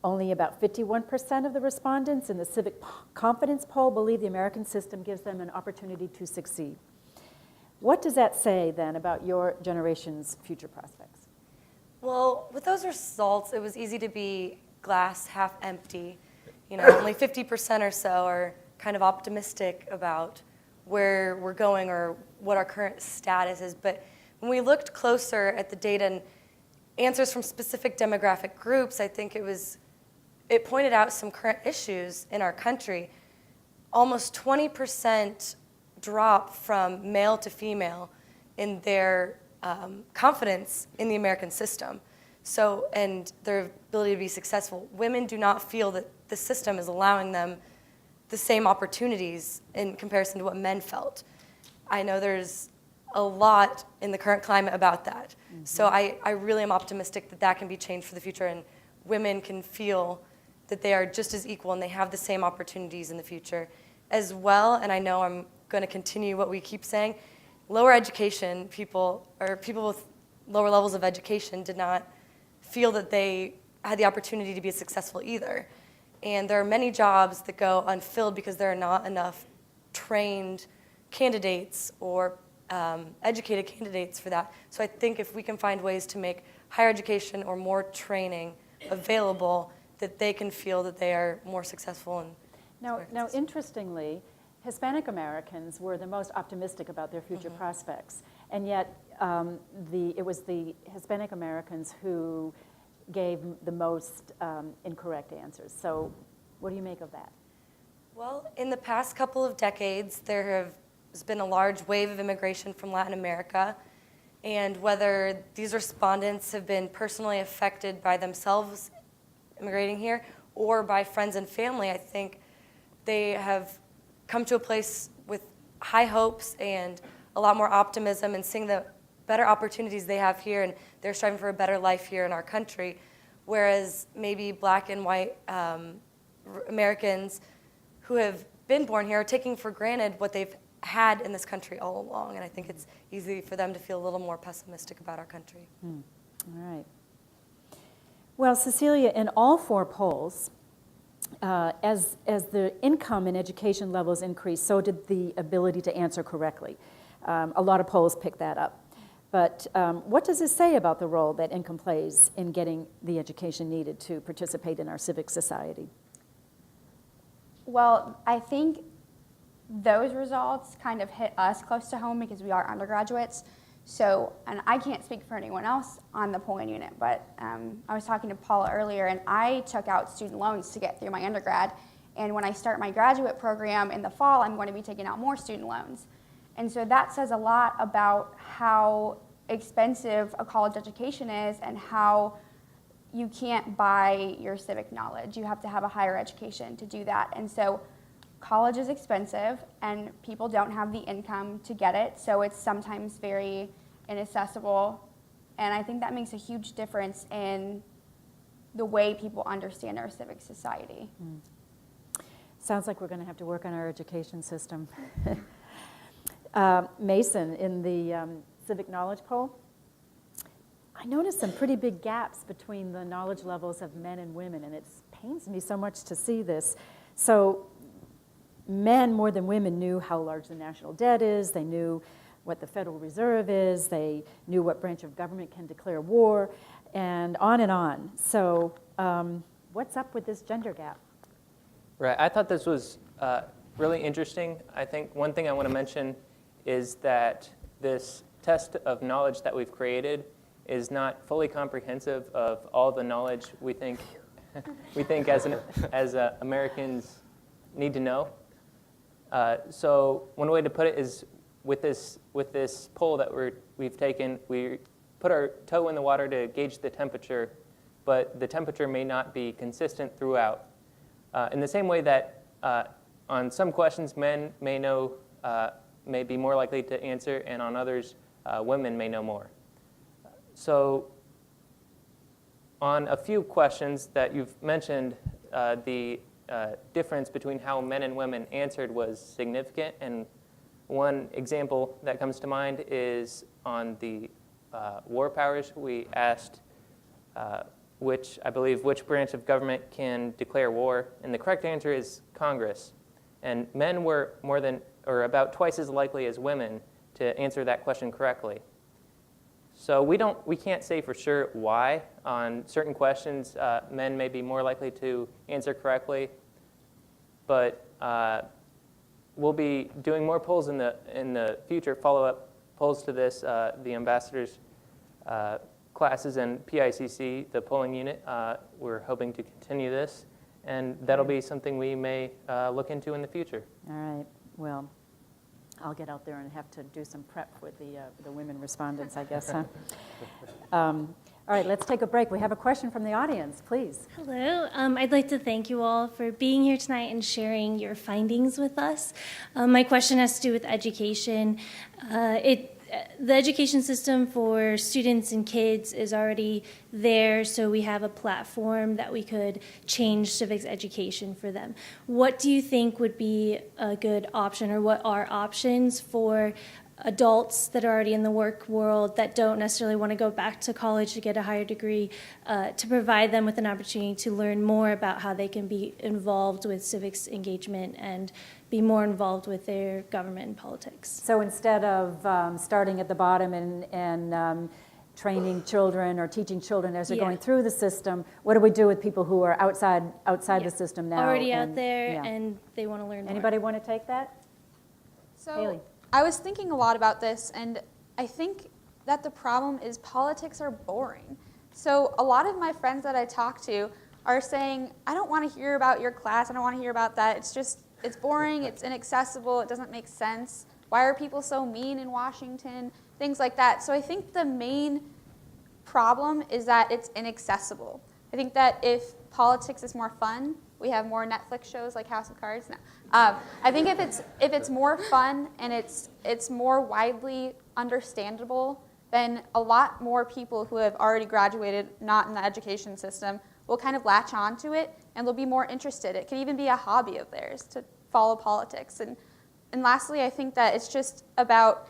only about 51% of the respondents in the Civic Confidence Poll believe the American system gives them an opportunity to succeed. What does that say then about your generation's future prospects? Well, with those results, it was easy to be glass half empty. Only 50% or so are kind of optimistic about where we're going or what our current status is. But when we looked closer at the data and answers from specific demographic groups, I think it pointed out some current issues in our country. Almost 20% drop from male to female in their confidence in the American system. So, and their ability to be successful. Women do not feel that the system is allowing them the same opportunities in comparison to what men felt. I know there's a lot in the current climate about that. Mm-hmm. So I really am optimistic that that can be changed for the future and women can feel that they are just as equal and they have the same opportunities in the future as well. And I know I'm going to continue what we keep saying. Lower education people with lower levels of education did not feel that they had the opportunity to be successful either. And there are many jobs that go unfilled because there are not enough trained candidates or educated candidates for that. So I think if we can find ways to make higher education or more training available, that they can feel that they are more successful. Now, interestingly, Hispanic Americans were the most optimistic about their future prospects, and yet it was the Hispanic Americans who gave the most incorrect answers. So what do you make of that? Well, in the past couple of decades, there has been a large wave of immigration from Latin America, and whether these respondents have been personally affected by themselves immigrating here or by friends and family, I think they have come to a place with high hopes and a lot more optimism and seeing the better opportunities they have here, and they're striving for a better life here in our country, whereas maybe black and white Americans who have been born here are taking for granted what they've had in this country all along, and I think it's easy for them to feel a little more pessimistic about our country. All right. Well, Cecilia, in all four polls, as the income and education levels increased, so did the ability to answer correctly. A lot of polls picked that up. But what does it say about the role that income plays in getting the education needed to participate in our civic society? Well, I think those results kind of hit us close to home because we are undergraduates. So, and I can't speak for anyone else on the polling unit, but I was talking to Paula earlier, and I took out student loans to get through my undergrad. And when I start my graduate program in the fall, I'm going to be taking out more student loans. And so that says a lot about how expensive a college education is and how you can't buy your civic knowledge. You have to have a higher education to do that. And so college is expensive and people don't have the income to get it, so it's sometimes very inaccessible. And I think that makes a huge difference in the way people understand our civic society. Sounds like we're going to have to work on our education system. Mason, in the civic knowledge poll, I noticed some pretty big gaps between the knowledge levels of men and women, and it pains me so much to see this. So men more than women knew how large the national debt is, they knew what the Federal Reserve is, they knew what branch of government can declare war, and on and on. So what's up with this gender gap? Right, I thought this was really interesting. I think one thing I want to mention is that this test of knowledge that we've created is not fully comprehensive of all the knowledge we think as Americans need to know. So one way to put it is with this poll that we've taken, we put our toe in the water to gauge the temperature, but the temperature may not be consistent throughout. In the same way that on some questions men may be more likely to answer, and on others women may know more. So on a few questions that you've mentioned, the difference between how men and women answered was significant, and one example that comes to mind is on the war powers. We asked which branch of government can declare war, and the correct answer is Congress. And men were about twice as likely as women to answer that question correctly. So we can't say for sure why. On certain questions, men may be more likely to answer correctly, but we'll be doing more polls in the future, follow-up polls to this, the ambassadors' classes and PICC, the polling unit. We're hoping to continue this, and that'll be something we may look into in the future. All right, well, I'll get out there and have to do some prep with the women respondents, I guess, huh? All right, let's take a break. We have a question from the audience, please. Hello. I'd like to thank you all for being here tonight and sharing your findings with us. My question has to do with education. The education system for students and kids is already there, so we have a platform that we could change civics education for them. What do you think would be a good option, or what are options for adults that are already in the work world that don't necessarily want to go back to college to get a higher degree, to provide them with an opportunity to learn more about how they can be involved with civics engagement and be more involved with their government and politics? So instead of starting at the bottom and training children or teaching children as they're going through the system, what do we do with people who are outside the system now? Already out there, and they want to learn more. Anybody want to take that? So Haley. I was thinking a lot about this, and I think that the problem is politics are boring. So a lot of my friends that I talk to are saying, I don't want to hear about your class, I don't want to hear about that. It's boring, it's inaccessible, it doesn't make sense. Why are people so mean in Washington? Things like that. So I think the main problem is that it's inaccessible. I think that if politics is more fun, we have more Netflix shows like House of Cards. No. I think if it's more fun and it's more widely understandable, then a lot more people who have already graduated, not in the education system, will kind of latch on to it and they'll be more interested. It could even be a hobby of theirs to follow politics. And lastly, I think that it's just about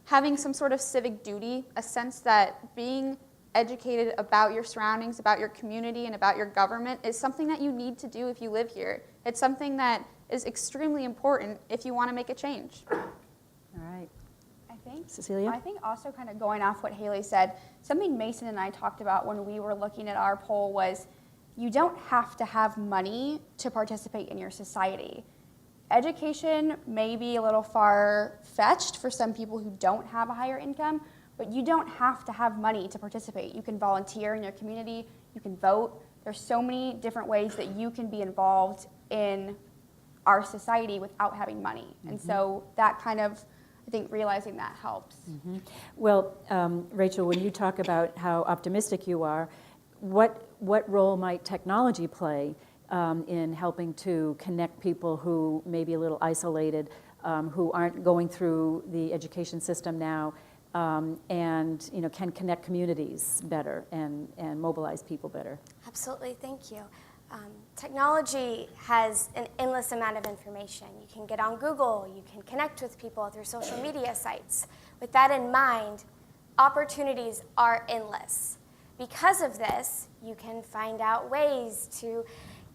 having some sort of civic duty, a sense that being educated about your surroundings, about your community, and about your government is something that you need to do if you live here. It's something that is extremely important if you want to make a change. All right. Cecilia? I think also kind of going off what Haley said, something Mason and I talked about when we were looking at our poll was you don't have to have money to participate in your society. Education may be a little far-fetched for some people who don't have a higher income, but you don't have to have money to participate. You can volunteer in your community, you can vote. There's so many different ways that you can be involved in our society without having money. And so that kind of, I think realizing that helps. Well, Rachel, when you talk about how optimistic you are, what role might technology play in helping to connect people who may be a little isolated, who aren't going through the education system now, and can connect communities better and mobilize people better? Absolutely, thank you. Technology has an endless amount of information. You can get on Google, you can connect with people through social media sites. With that in mind, opportunities are endless. Because of this, you can find out ways to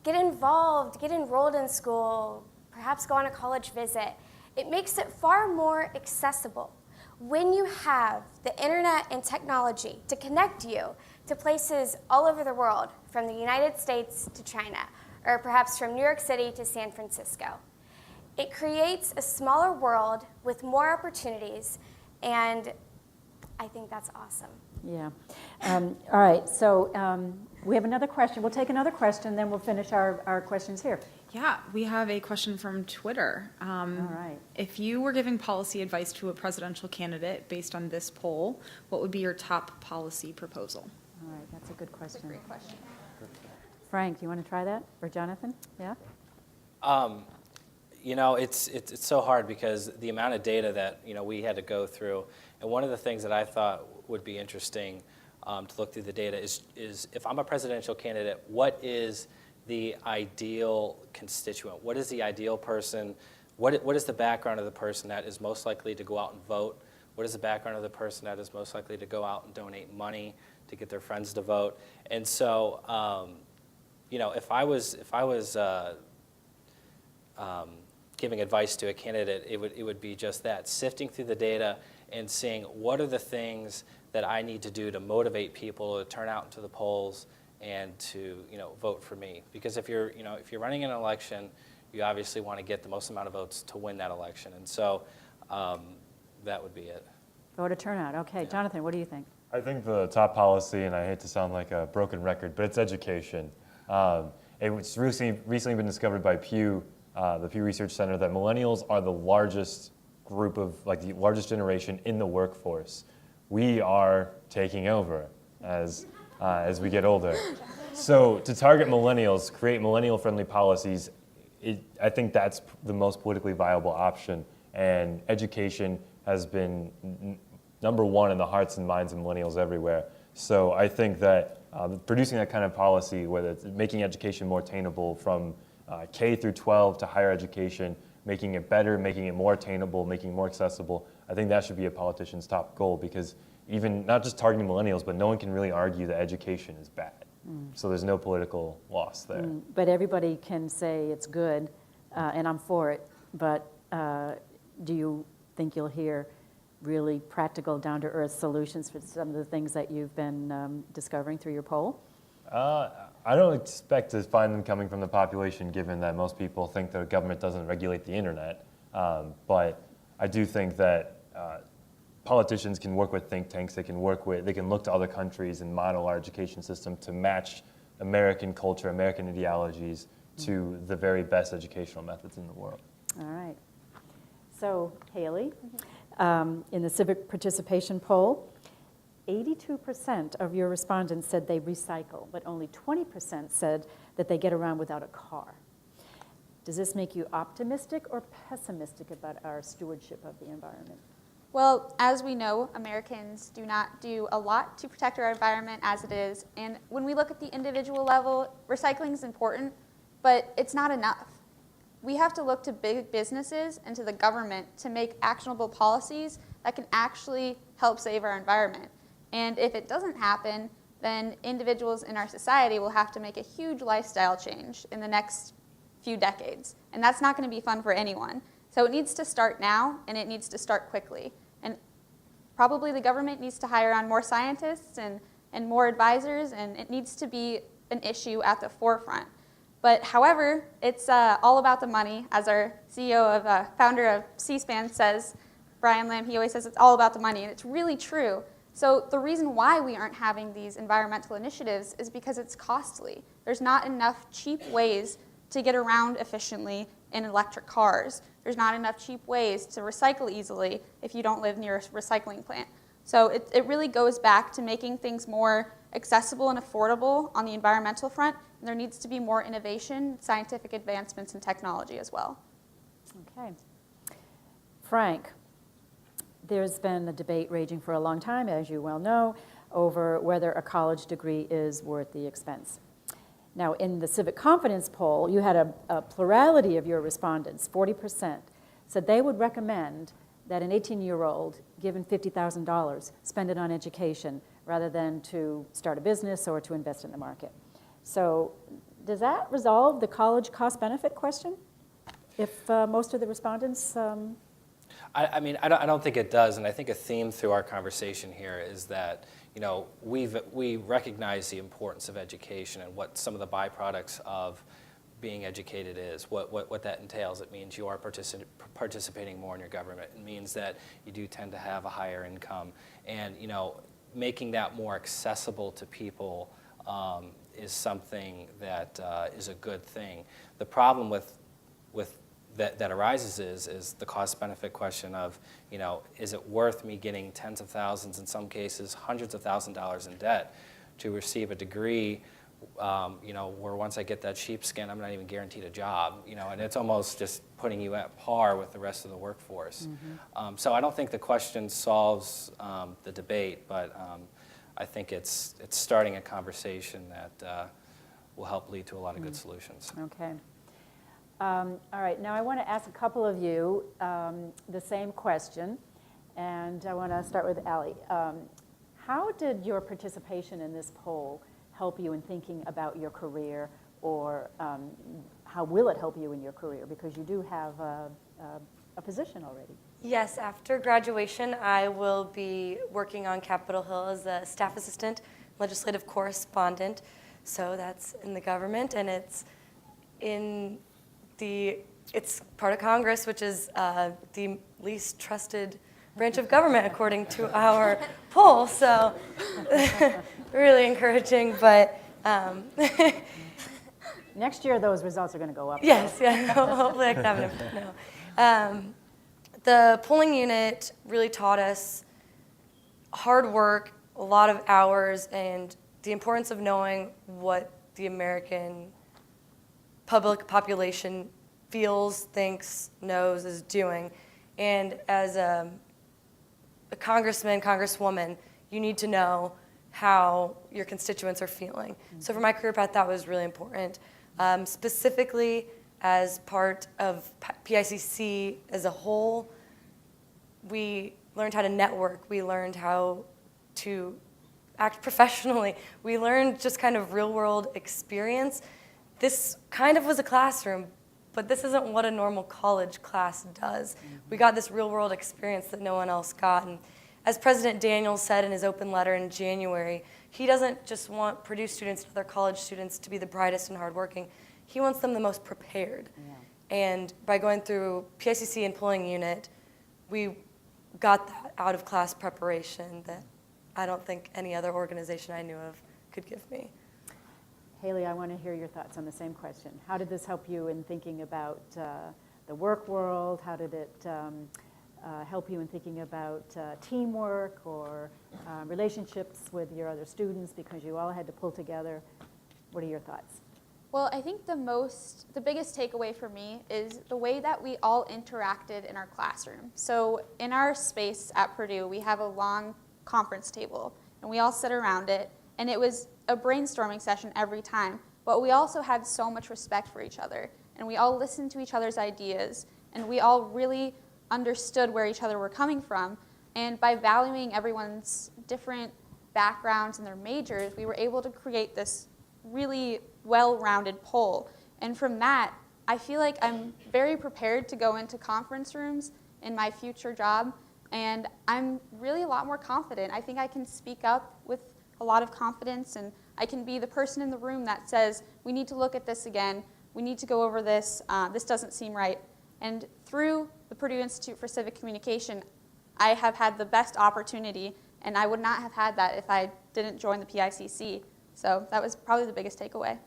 get involved, get enrolled in school, perhaps go on a college visit. It makes it far more accessible when you have the internet and technology to connect you to places all over the world, from the United States to China, or perhaps from New York City to San Francisco. It creates a smaller world with more opportunities, and I think that's awesome. Yeah. All right, so we have another question. We'll take another question, then we'll finish our questions here. Yeah, we have a question from Twitter. All right. If you were giving policy advice to a presidential candidate based on this poll, what would be your top policy proposal? All right, that's a good question. That's a great question. Frank, you want to try that? Or Jonathan? Yeah? It's so hard because the amount of data that we had to go through, and one of the things that I thought would be interesting to look through the data is if I'm a presidential candidate, what is the ideal constituent? What is the ideal person? What is the background of the person that is most likely to go out and vote? What is the background of the person that is most likely to go out and donate money to get their friends to vote? And so, if I was giving advice to a candidate, it would be just that, sifting through the data and seeing what are the things that I need to do to motivate people to turn out into the polls and to vote for me. Because if you're running an election, you obviously want to get the most amount of votes to win that election. And so that would be it. Voter turnout. Okay, yeah. Jonathan, what do you think? I think the top policy, and I hate to sound like a broken record, but it's education. It's recently been discovered by Pew, the Pew Research Center, that millennials are the largest group of, the largest generation in the workforce. We are taking over as we get older. So to target millennials, create millennial-friendly policies, I think that's the most politically viable option. And education has been number one in the hearts and minds of millennials everywhere. So I think that producing that kind of policy, whether it's making education more attainable from K through 12 to higher education, making it better, making it more attainable, making it more accessible, I think that should be a politician's top goal, because even not just targeting millennials, but no one can really argue that education is bad. So there's no political loss there. But everybody can say it's good, and I'm for it, but do you think you'll hear really practical, down-to-earth solutions for some of the things that you've been discovering through your poll? I don't expect to find them coming from the population, given that most people think the government doesn't regulate the internet. But I do think that politicians can work with think tanks. They can look to other countries and model our education system to match American culture, American ideologies to the very best educational methods in the world. All right. So, Haley, in the civic participation poll, 82% of your respondents said they recycle, but only 20% said that they get around without a car. Does this make you optimistic or pessimistic about our stewardship of the environment? Well, as we know, Americans do not do a lot to protect our environment as it is. And when we look at the individual level, recycling is important, but it's not enough. We have to look to big businesses and to the government to make actionable policies that can actually help save our environment. And if it doesn't happen, then individuals in our society will have to make a huge lifestyle change in the next few decades. And that's not going to be fun for anyone. So it needs to start now, and it needs to start quickly. And probably the government needs to hire on more scientists and more advisors, and it needs to be an issue at the forefront. But however, it's all about the money. As our CEO founder of C-SPAN says, Brian Lamb, he always says it's all about the money, and it's really true. So the reason why we aren't having these environmental initiatives is because it's costly. There's not enough cheap ways to get around efficiently in electric cars. There's not enough cheap ways to recycle easily if you don't live near a recycling plant. So it really goes back to making things more accessible and affordable on the environmental front, and there needs to be more innovation, scientific advancements, and technology as well. Okay. Frank, there's been a debate raging for a long time, as you well know, over whether a college degree is worth the expense. Now, in the Civic Confidence poll, you had a plurality of your respondents, 40%, said they would recommend that an 18-year-old, given $50,000, spend it on education rather than to start a business or to invest in the market. So does that resolve the college cost-benefit question? If most of the respondents... I mean, I don't think it does, and I think a theme through our conversation here is that, you know, we recognize the importance of education and what some of the byproducts of being educated is, what that entails. It means you are participating more in your government. It means that you do tend to have a higher income, and, you know, making that more accessible to people is something that is a good thing. The problem with that arises is the cost-benefit question of, you know, is it worth me getting tens of thousands, in some cases hundreds of $1,000s in debt to receive a degree, you know, where once I get that sheepskin, I'm not even guaranteed a job, you know, and it's almost just putting you at par with the rest of the workforce. Mm-hmm. So I don't think the question solves the debate, but I think it's starting a conversation that will help lead to a lot of good solutions. Okay. All right, now I want to ask a couple of you the same question, and I want to start with Allie. How did your participation in this poll help you in thinking about your career, or how will it help you in your career? Because you do have a position already. Yes, after graduation, I will be working on Capitol Hill as a staff assistant, legislative correspondent. So that's in the government, and it's part of Congress, which is the least trusted branch of government according to our poll. So really encouraging, but next year those results are going to go up. Yes, yeah, hopefully I can have enough. No. The polling unit really taught us hard work, a lot of hours, and the importance of knowing what the American public population feels, thinks, knows, is doing. And as a congressman, congresswoman, you need to know how your constituents are feeling. Mm-hmm. So for my career path, that was really important. Specifically, as part of PICC as a whole, we learned how to network. We learned how to act professionally. We learned just kind of real-world experience. This kind of was a classroom, but this isn't what a normal college class does. Mm-hmm. We got this real-world experience that no one else got. And as President Daniels said in his open letter in January, he doesn't just want Purdue students and other college students to be the brightest and hardworking. He wants them the most prepared. Yeah. And by going through PICC and polling unit, we got that out-of-class preparation that I don't think any other organization I knew of could give me. Haley, I want to hear your thoughts on the same question. How did this help you in thinking about the work world? How did it help you in thinking about teamwork or relationships with your other students, because you all had to pull together? What are your thoughts? Well, I think the biggest takeaway for me is the way that we all interacted in our classroom. So in our space at Purdue, we have a long conference table, and we all sit around it, and it was a brainstorming session every time, but we also had so much respect for each other, and we all listened to each other's ideas, and we all really understood where each other were coming from, and by valuing everyone's different backgrounds and their majors, we were able to create this really well-rounded poll. And from that, I feel like I'm very prepared to go into conference rooms in my future job, and I'm really a lot more confident. I think I can speak up with a lot of confidence, and I can be the person in the room that says, we need to look at this again, we need to go over this, this doesn't seem right. And through the Purdue Institute for Civic Communication, I have had the best opportunity, and I would not have had that if I didn't join the PICC. So that was probably the biggest takeaway.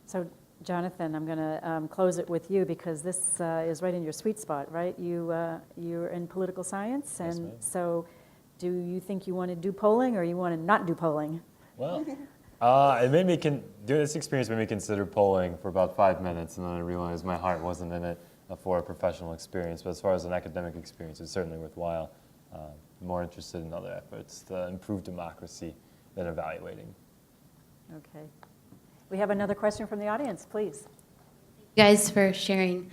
So, Jonathan, I'm going to close it with you because this is right in your sweet spot, right? You're in political science, and Yes, ma'am. so do you think you want to do polling or you want to not do polling? Well, this experience made me consider polling for about 5 minutes, and then I realized my heart wasn't in it for a professional experience. But as far as an academic experience, it's certainly worthwhile. More interested in other efforts to improve democracy than evaluating. Okay. We have another question from the audience, please. You guys for sharing.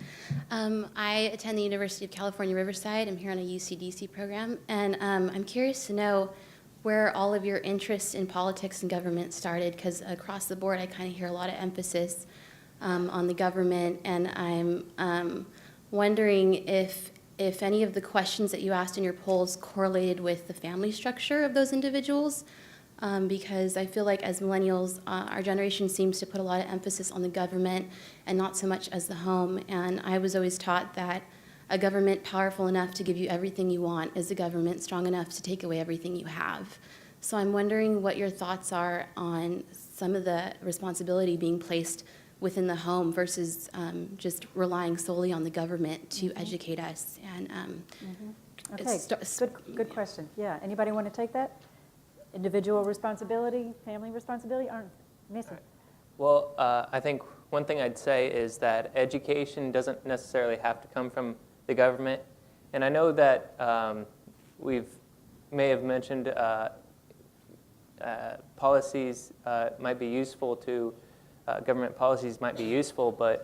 I attend the University of California, Riverside. I'm here on a UCDC program, and I'm curious to know where all of your interest in politics and government started, because across the board I kind of hear a lot of emphasis on the government, and I'm wondering if any of the questions that you asked in your polls correlated with the family structure of those individuals. Because I feel like as millennials, our generation seems to put a lot of emphasis on the government and not so much as the home. And I was always taught that a government powerful enough to give you everything you want is a government strong enough to take away everything you have. So I'm wondering what your thoughts are on some of the responsibility being placed within the home versus just relying solely on the government to educate us. And Okay, good question. Yeah, anybody want to take that? Individual responsibility, family responsibility? Mason? Well, I think one thing I'd say is that education doesn't necessarily have to come from the government. And I know that may have mentioned policies might be useful to, government policies might be useful, but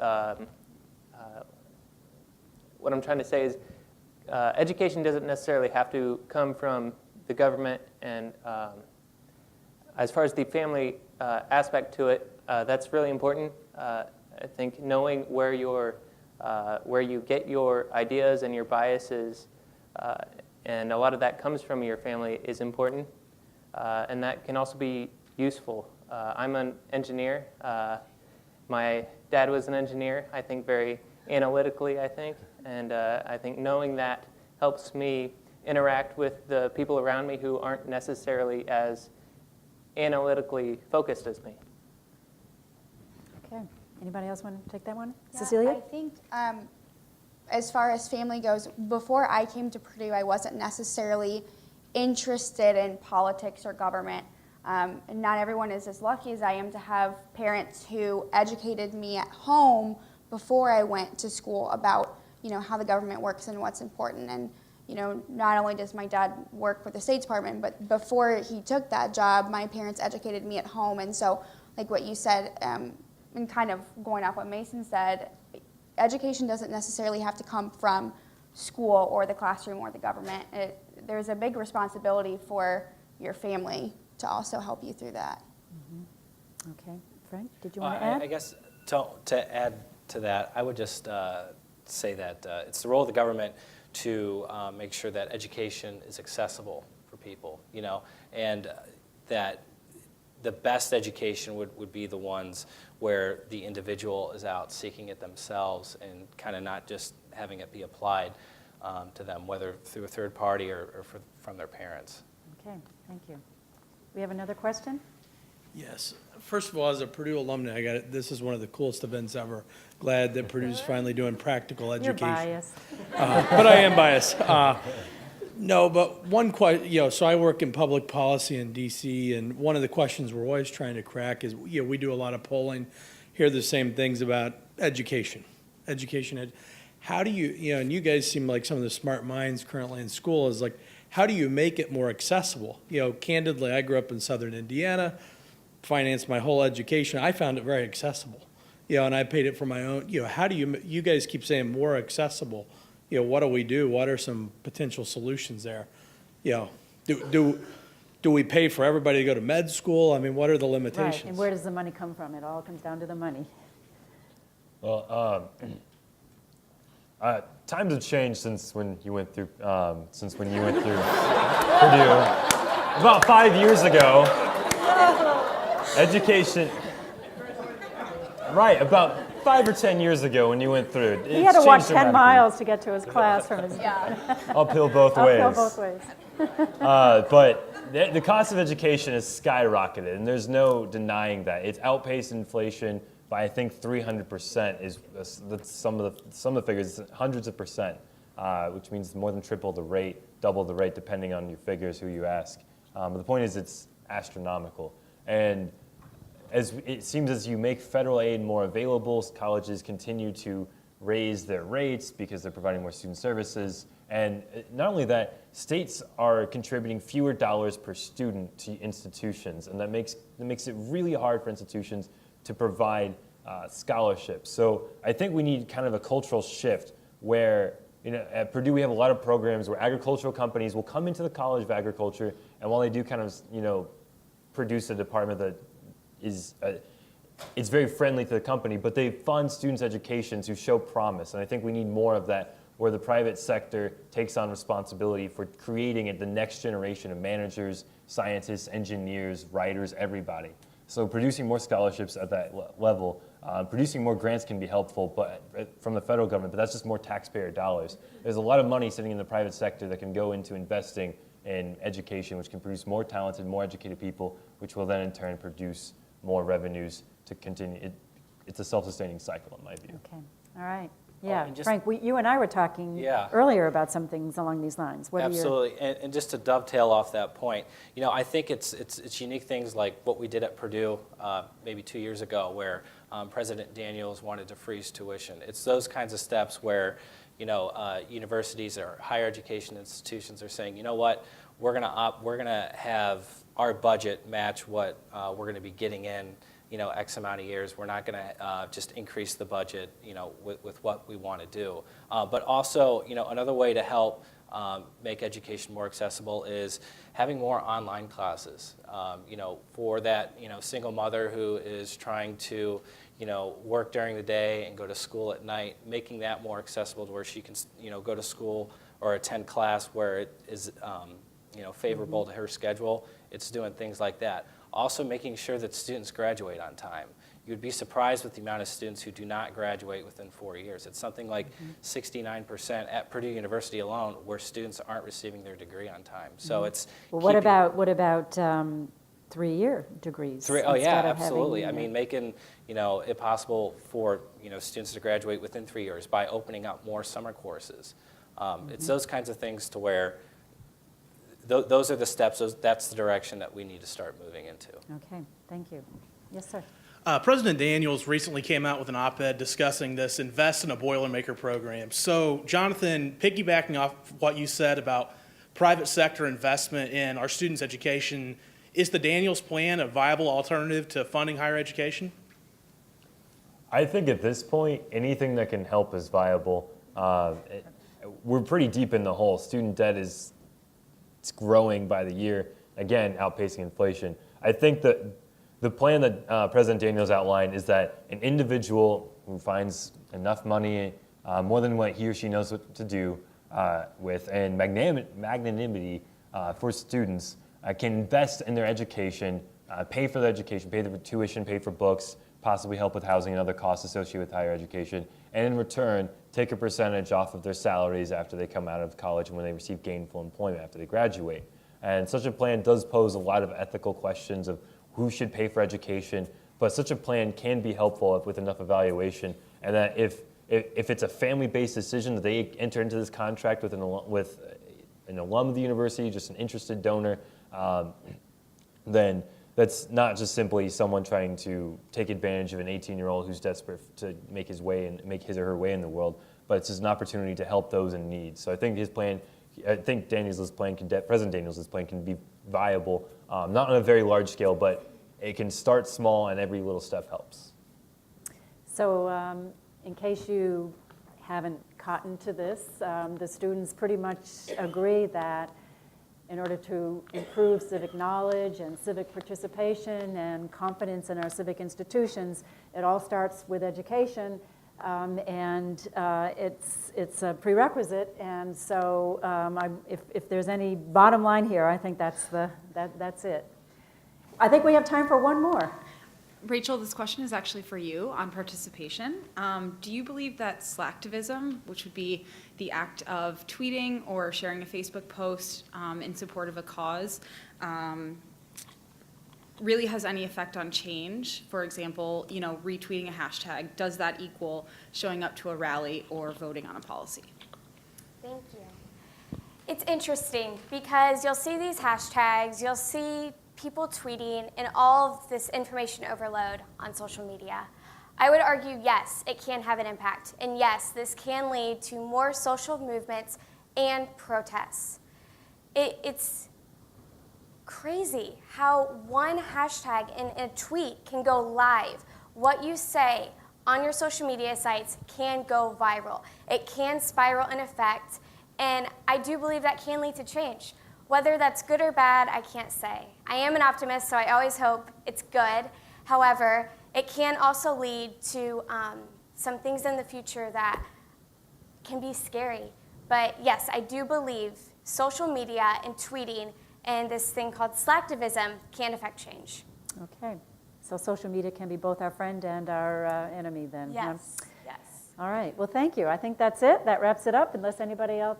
what I'm trying to say is education doesn't necessarily have to come from the government, and as far as the family aspect to it, that's really important. I think knowing where you get your ideas and your biases, and a lot of that comes from your family, is important, and that can also be useful. I'm an engineer. My dad was an engineer, I think very analytically, and I think knowing that helps me interact with the people around me who aren't necessarily as analytically focused as me. Okay. Anybody else want to take that one? Yeah, Cecilia? I think as far as family goes, before I came to Purdue, I wasn't necessarily interested in politics or government. And not everyone is as lucky as I am to have parents who educated me at home before I went to school about, how the government works and what's important. And not only does my dad work for the State Department, but before he took that job, my parents educated me at home. And so, like what you said, and kind of going off what Mason said, education doesn't necessarily have to come from school or the classroom or the government. There's a big responsibility for your family to also help you through that. Mm-hmm. Okay. Frank, did you want to add? I guess to add to that, I would just say that it's the role of the government to make sure that education is accessible for people, and that the best education would be the ones where the individual is out seeking it themselves and kind of not just having it be applied to them, whether through a third party or from their parents. Okay, thank you. We have another question? Yes. First of all, as a Purdue alumni, this is one of the coolest events ever. Glad that Purdue's finally doing practical education. You're biased. But I am biased. No, but one question, so I work in public policy in D.C., and one of the questions we're always trying to crack is, we do a lot of polling, hear the same things about education. How do you, and you guys seem like some of the smart minds currently in school, is like, how do you make it more accessible? Candidly, I grew up in southern Indiana, financed my whole education. I found it very accessible, and I paid it for my own. How do you guys keep saying more accessible? What do we do? What are some potential solutions there? Do we pay for everybody to go to med school? I mean, what are the limitations? Right, and where does the money come from? It all comes down to the money. Well, times have changed since when you went through Purdue. About 5 years ago, education. Right, about 5 or 10 years ago when you went through it. He had to walk 10 dramatically. miles to get to his class from his. Uphill both ways. Uphill both ways. But the cost of education has skyrocketed, and there's no denying that. It's outpaced inflation by, I think, 300%. That's some of the figures, hundreds of percent, which means more than triple the rate, double the rate, depending on your figures, who you ask. But the point is, it's astronomical. And as it seems as you make federal aid more available, colleges continue to raise their rates because they're providing more student services. And not only that, states are contributing fewer dollars per student to institutions, and that makes it really hard for institutions to provide scholarships. So I think we need kind of a cultural shift where, at Purdue we have a lot of programs where agricultural companies will come into the College of Agriculture, and while they do kind of, produce a department that is it's very friendly to the company, but they fund students' educations who show promise, and I think we need more of that, where the private sector takes on responsibility for creating the next generation of managers, scientists, engineers, writers, everybody. So producing more scholarships at that level, producing more grants can be helpful, but from the federal government, but that's just more taxpayer dollars. There's a lot of money sitting in the private sector that can go into investing in education, which can produce more talented, more educated people, which will then in turn produce more revenues to continue. It's a self-sustaining cycle in my view. Okay, all right. Yeah, and just- Frank, you and I were talking Yeah. earlier about some things along these lines. What are your? Absolutely, and just to dovetail off that point, I think it's unique things like what we did at Purdue maybe 2 years ago, where President Daniels wanted to freeze tuition. It's those kinds of steps where universities or higher education institutions are saying, you know what, we're gonna have our budget match what we're gonna be getting in X amount of years. We're not going to just increase the budget, with what we want to do. But also, another way to help make education more accessible is having more online classes. For that, single mother who is trying to, work during the day and go to school at night, making that more accessible to where she can, go to school or attend class where it is, favorable to her schedule. It's doing things like that. Also making sure that students graduate on time. You'd be surprised with the amount of students who do not graduate within 4 years. It's something like 69% at Purdue University alone where students aren't receiving their degree on time. So it's Well, what about 3-year degrees? Oh yeah, instead of absolutely. having, I mean, making it possible for students to graduate within 3 years by opening up more summer courses. It's those kinds of things to where those are the steps. That's the direction that we need to start moving into. Okay, thank you. Yes, sir. President Daniels recently came out with an op-ed discussing this Invest in a Boilermaker program. So, Jonathan, piggybacking off what you said about private sector investment in our students' education, is the Daniels plan a viable alternative to funding higher education? I think at this point, anything that can help is viable. We're pretty deep in the hole. Student debt is growing by the year, again, outpacing inflation. I think that the plan that President Daniels outlined is that an individual who finds enough money, more than what he or she knows what to do with, and magnanimity for students, can invest in their education, pay for their education, pay for tuition, pay for books, possibly help with housing and other costs associated with higher education, and in return, take a percentage off of their salaries after they come out of college and when they receive gainful employment after they graduate. And such a plan does pose a lot of ethical questions of who should pay for education, but such a plan can be helpful with enough evaluation, and that if it's a family-based decision that they enter into this contract with an alum of the university, just an interested donor, then that's not just simply someone trying to take advantage of an 18-year-old who's desperate to make his way and make his or her way in the world, but it's just an opportunity to help those in need. So I think President Daniels' plan can be viable, not on a very large scale, but it can start small and every little step helps. So in case you haven't cottoned to this, the students pretty much agree that in order to improve civic knowledge and civic participation and confidence in our civic institutions, it all starts with education, and it's a prerequisite. And so, if there's any bottom line here, I think that's it. I think we have time for one more. Rachel, this question is actually for you on participation. Do you believe that slacktivism, which would be the act of tweeting or sharing a Facebook post in support of a cause, really has any effect on change? For example, retweeting a hashtag, does that equal showing up to a rally or voting on a policy? Thank you. It's interesting because you'll see these hashtags, you'll see people tweeting, and all of this information overload on social media. I would argue, yes, it can have an impact. And yes, this can lead to more social movements and protests. It's crazy how one hashtag in a tweet can go live. What you say on your social media sites can go viral. It can spiral an effect, and I do believe that can lead to change. Whether that's good or bad, I can't say. I am an optimist, so I always hope it's good. However, it can also lead to some things in the future that can be scary. But yes, I do believe social media and tweeting and this thing called slacktivism can affect change. Okay, so social media can be both our friend and our enemy then. Yes, yes. All right, well, thank you. I think that's it. That wraps it up, unless anybody else.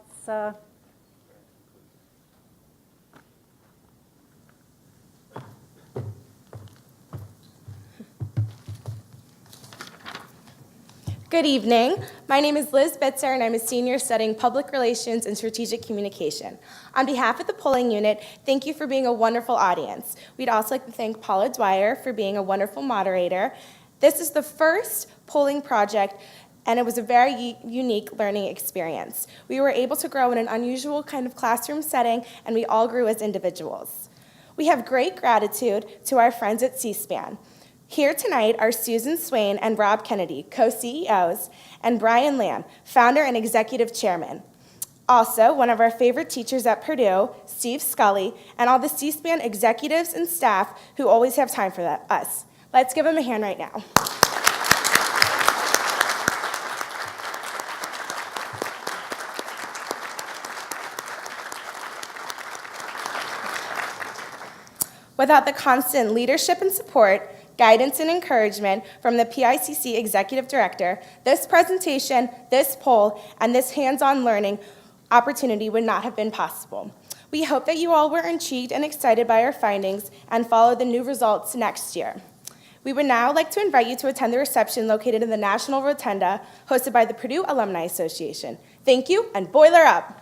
Good evening. My name is Liz Bitzer, and I'm a senior studying public relations and strategic communication. On behalf of the polling unit, thank you for being a wonderful audience. We'd also like to thank Paula Dwyer for being a wonderful moderator. This is the first polling project, and it was a very unique learning experience. We were able to grow in an unusual kind of classroom setting, and we all grew as individuals. We have great gratitude to our friends at C-SPAN. Here tonight are Susan Swain and Rob Kennedy, co-CEOs, and Brian Lamb, founder and executive chairman. Also, one of our favorite teachers at Purdue, Steve Scully, and all the C-SPAN executives and staff who always have time for us. Let's give them a hand right now. Without the constant leadership and support, guidance and encouragement from the PICC Executive Director, this presentation, this poll, and this hands-on learning opportunity would not have been possible. We hope that you all were intrigued and excited by our findings and follow the new results next year. We would now like to invite you to attend the reception located in the National Rotunda, hosted by the Purdue Alumni Association. Thank you, and boiler up!